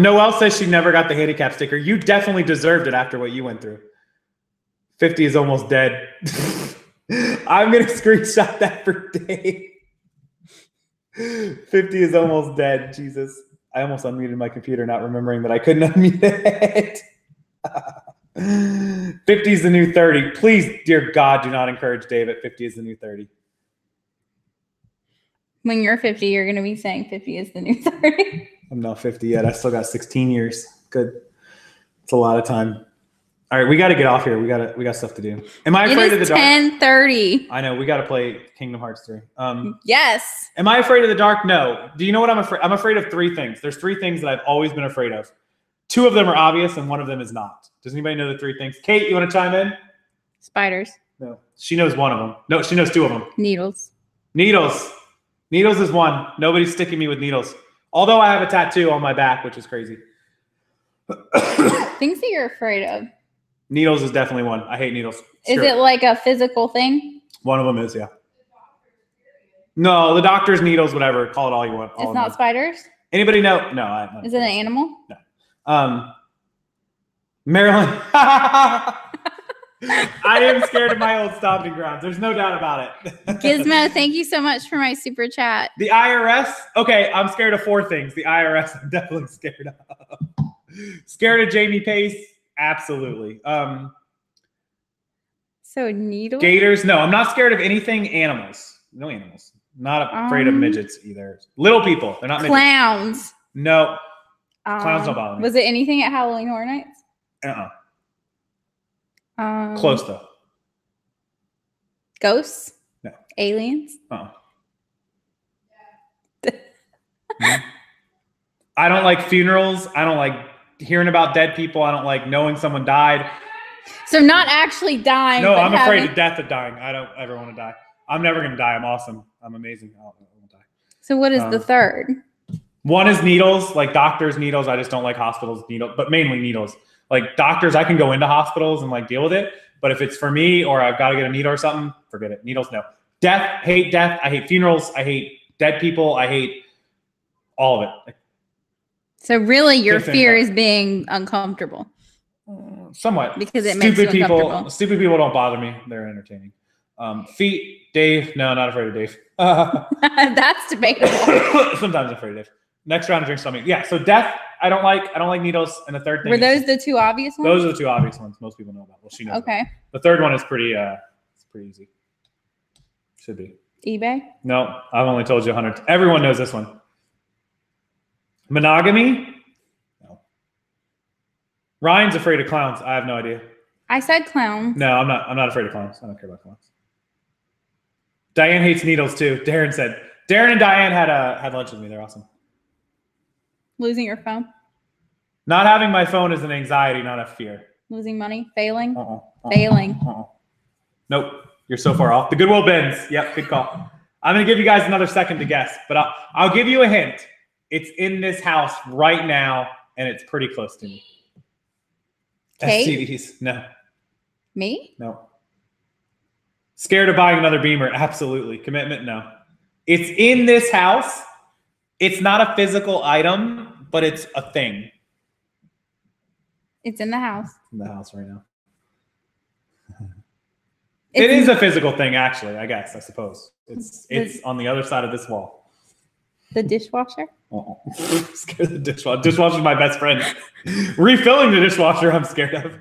Noelle says she never got the handicap sticker. You definitely deserved it after what you went through. 50 is almost dead. I'm going to screenshot that for Dave. 50 is almost dead. Jesus. I almost unmuted my computer, not remembering that I couldn't unmute it. 50 is the new 30. Please, dear God, do not encourage Dave at 50 is the new 30. When you're 50, you're going to be saying 50 is the new 30. I'm not 50 yet. I still got 16 years. Good. It's a lot of time. All right, we got to get off here. We got stuff to do. Am I afraid of the dark? 10:30. I know we got to play Kingdom Hearts 3. Yes. Am I afraid of the dark? No. Do you know what I'm afraid? I'm afraid of 3 things. There's 3 things that I've always been afraid of. 2 of them are obvious, and 1 of them is not. Does anybody know the 3 things? Kate, you want to chime in? Spiders. No. She knows 1 of them. No, she knows 2 of them. Needles. Needles. Needles is 1. Nobody's sticking me with needles. Although I have a tattoo on my back, which is crazy. Things that you're afraid of. Needles is definitely 1. I hate needles. Is it like a physical thing? 1 of them is, yeah. No, the doctor's needles, whatever. Call it all you want. It's not spiders? Anybody know? No. Is it an animal? No. Maryland. I am scared of my old stomping grounds. There's no doubt about it. Gizmo, thank you so much for my super chat. The IRS. Okay, I'm scared of 4 things. The IRS, I'm definitely scared of. Scared of Jamie Pace. Absolutely. So needles? Gators. No, I'm not scared of anything animals. No animals. Not afraid of midgets either. Little people. They're not midgets. Clowns. No. Clowns don't bother me. Was it anything at Halloween Horror Nights? Close though. Ghosts? No. Aliens? I don't like funerals. I don't like hearing about dead people. I don't like knowing someone died. So not actually dying. No, I'm afraid of death of dying. I don't ever want to die. I'm never going to die. I'm awesome. I'm amazing. I won't die. So what is the third? 1 is needles, like doctors' needles. I just don't like hospitals' needles, but mainly needles. Like doctors, I can go into hospitals and like deal with it. But if it's for me or I've got to get a needle or something, forget it. Needles, no. Death, hate death. I hate funerals. I hate dead people. I hate all of it. So really your fear is being uncomfortable. Somewhat. Because it makes you uncomfortable. Stupid people don't bother me. They're entertaining. Feet, Dave. No, not afraid of Dave. That's debatable. Sometimes I'm afraid of Dave. Next round, drink something. Yeah, so death, I don't like needles. And the third thing Were those the 2 obvious ones? Those are the 2 obvious ones most people know about. Well, she knows. Okay. About. The third one is pretty it's pretty easy. Should be. eBay? No, I've only told you 100. Everyone knows this one. Monogamy? No. Ryan's afraid of clowns. I have no idea. I said clown. No, I'm not afraid of clowns. I don't care about clowns. Diane hates needles too. Darren and Diane had lunch with me. They're awesome. Losing your phone? Not having my phone is an anxiety, not a fear. Losing money? Failing? Failing. Nope. You're so far off. The Goodwill bins. Yep, good call. I'm going to give you guys another second to guess, but I'll give you a hint. It's in this house right now, and it's pretty close to me. Kate? SCTs. No. Me? No. Scared of buying another Beamer? Absolutely. Commitment? No. It's in this house. It's not a physical item, but it's a thing. It's in the house. It's in the house right now. It is a physical thing, actually, I guess, I suppose. It's on the other side of this wall. The dishwasher? Scared of the dishwasher. Dishwasher's my best friend. Refilling the dishwasher, I'm scared of.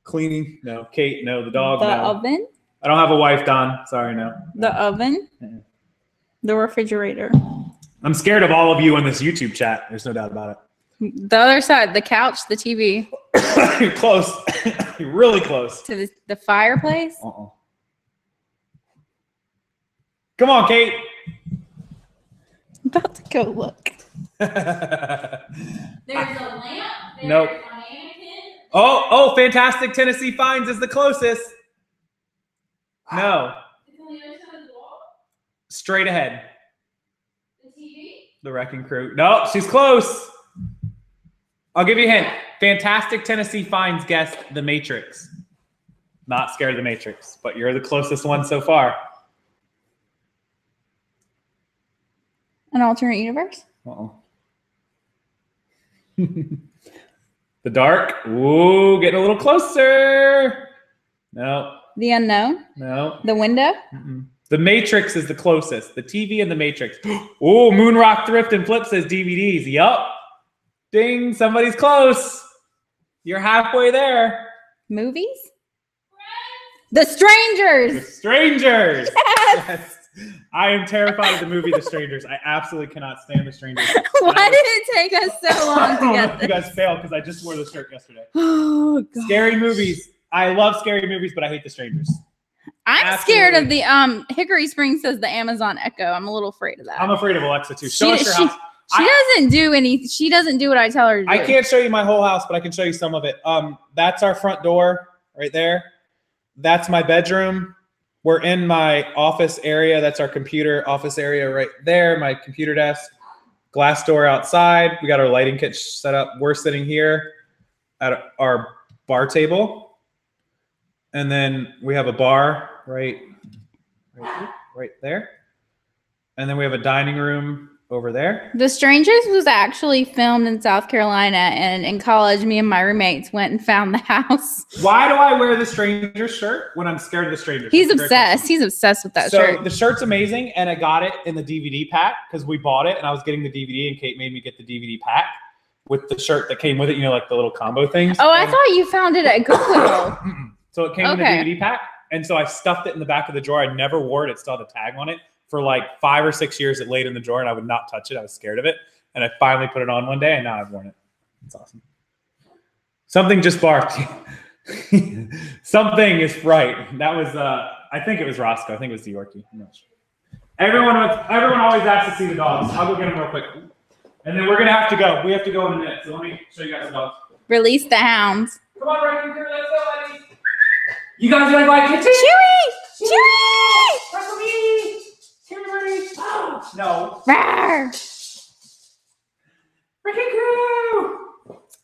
Cleaning? No. Kate? No. The dog? The no. oven? I don't have a wife, Don. Sorry, no. The oven? The refrigerator? I'm scared of all of you in this YouTube chat. There's no doubt about it. The other side, the couch, the TV. You're close. You're really close. To the fireplace? Come on, Kate. I'm about to go look. There's a lamp. Nope. There's a mannequin. Oh, Fantastic Tennessee Finds is the closest. No. It's on the other side of the wall. Straight ahead. The TV. The Wrecking Crew. No, she's close. I'll give you a hint. Fantastic Tennessee Finds guessed The Matrix. Not scared of The Matrix, but you're the closest one so far. An alternate universe? The Dark. Ooh, getting a little closer. No. The Unknown? No. The Window? The Matrix is the closest. The TV and The Matrix. Oh, Moonrock Thrift and Flip says DVDs. Yup. Ding, somebody's close. You're halfway there. Movies? The Strangers! The Strangers. Yes! I am terrified of the movie The Strangers. I absolutely cannot stand The Strangers. Why did it take us so long to get You this? guys failed because I just wore the shirt yesterday. Oh, God. Scary movies. I love scary movies, but I hate The Strangers. I'm scared of the Hickory Springs says the Amazon Echo. I'm a little afraid of that. I'm afraid of Alexa too. Show us your house. She doesn't do what I tell her to do. I can't show you my whole house, but I can show you some of it. That's our front door right there. That's my bedroom. We're in my office area. That's our computer office area right there. My computer desk, glass door outside. We got our lighting kit set up. We're sitting here at our bar table. And then we have a bar right there. And then we have a dining room over there. The Strangers was actually filmed in South Carolina, and in college, me and my roommates went and found the house. Why do I wear the Strangers shirt when I'm scared of the Strangers? He's obsessed. He's obsessed with that shirt. So the shirt's amazing, and I got it in the DVD pack because we bought it, and I was getting the DVD, and Kate made me get the DVD pack with the shirt that came with it, you know, like the little combo things. Oh, I thought you found it at Goodwill. So it came in the DVD pack, and so I stuffed it in the back of the drawer. I never wore it. It still had the tag on it. For like 5 or 6 years, it laid in the drawer, and I would not touch it. I was scared of it, and I finally put it on one day, and now I've worn it. It's awesome. Something just barked. Something is right. That was, I think it was Roscoe. I think it was the Yorkie. I'm not sure. Everyone always asks to see the dogs. I'll go get them real quick, and then we're gonna have to go. We have to go in a minute. So let me show you guys the dogs. Release the hounds. Come on, Reckon Crew. Let's go, buddy. You guys are like kitchen? Chewy! Chewy! Oh, no. Rawr. Wrecking Crew!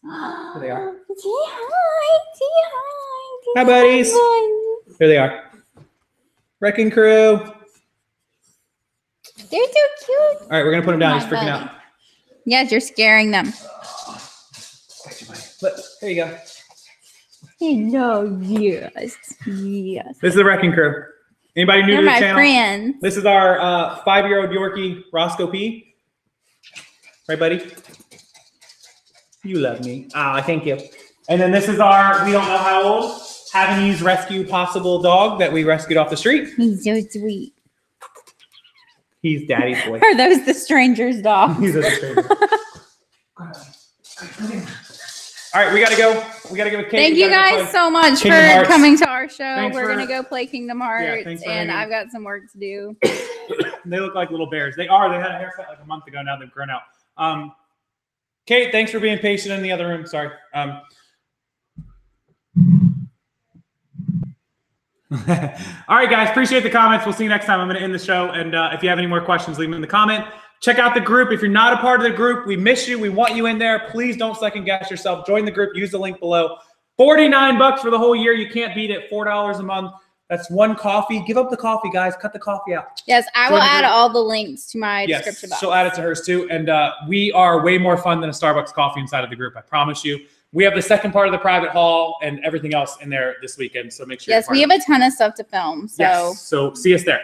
Here they are. Say hi. Say hi. Hi, buddies. Here they are. Wrecking Crew. They're so cute. All right, we're going to put them down. He's My freaking buddy. out. Yes, you're scaring them. Gotcha, buddy. Look, here you go. Hello, yes. Yes. This is the Wrecking Crew. Anybody new They're to the my channel? friends. This is our 5-year-old Yorkie, Roscoe P. Right, buddy? You love me. Ah, thank you. And then this is our, we don't know how old, Havanese rescue possible dog that we rescued off the street. He's so sweet. He's daddy's boy. Are those the Strangers' dogs? He's a stranger. All right, we got to go. We got to give a cake. Thank you guys so much Kingdom for Hearts. coming to our show. Thanks We're for- going to go play Kingdom Hearts, thanks for and hanging. I've got some work to do. They look like little bears. They are. They had a haircut like a month ago. Now they've grown out. Kate, thanks for being patient in the other room. Sorry. All right, guys. Appreciate the comments. We'll see you next time. I'm going to end the show. And if you have any more questions, leave them in the comment. Check out the group. If you're not a part of the group, we miss you. We want you in there. Please don't second guess yourself. Join the group. Use the link below. $49 for the whole year. You can't beat it. $4 a month. That's one coffee. Give up the coffee, guys. Cut the coffee out. Yes, I Join will the add group. all the links to my description box. She'll add it to hers too. And we are way more fun than a Starbucks coffee inside of the group. I promise you. We have the second part of the private hall and everything else in there this weekend. So make sure. Yes, we have a ton of stuff to film. So, Yes. So see us there.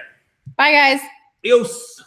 bye, guys. Adios.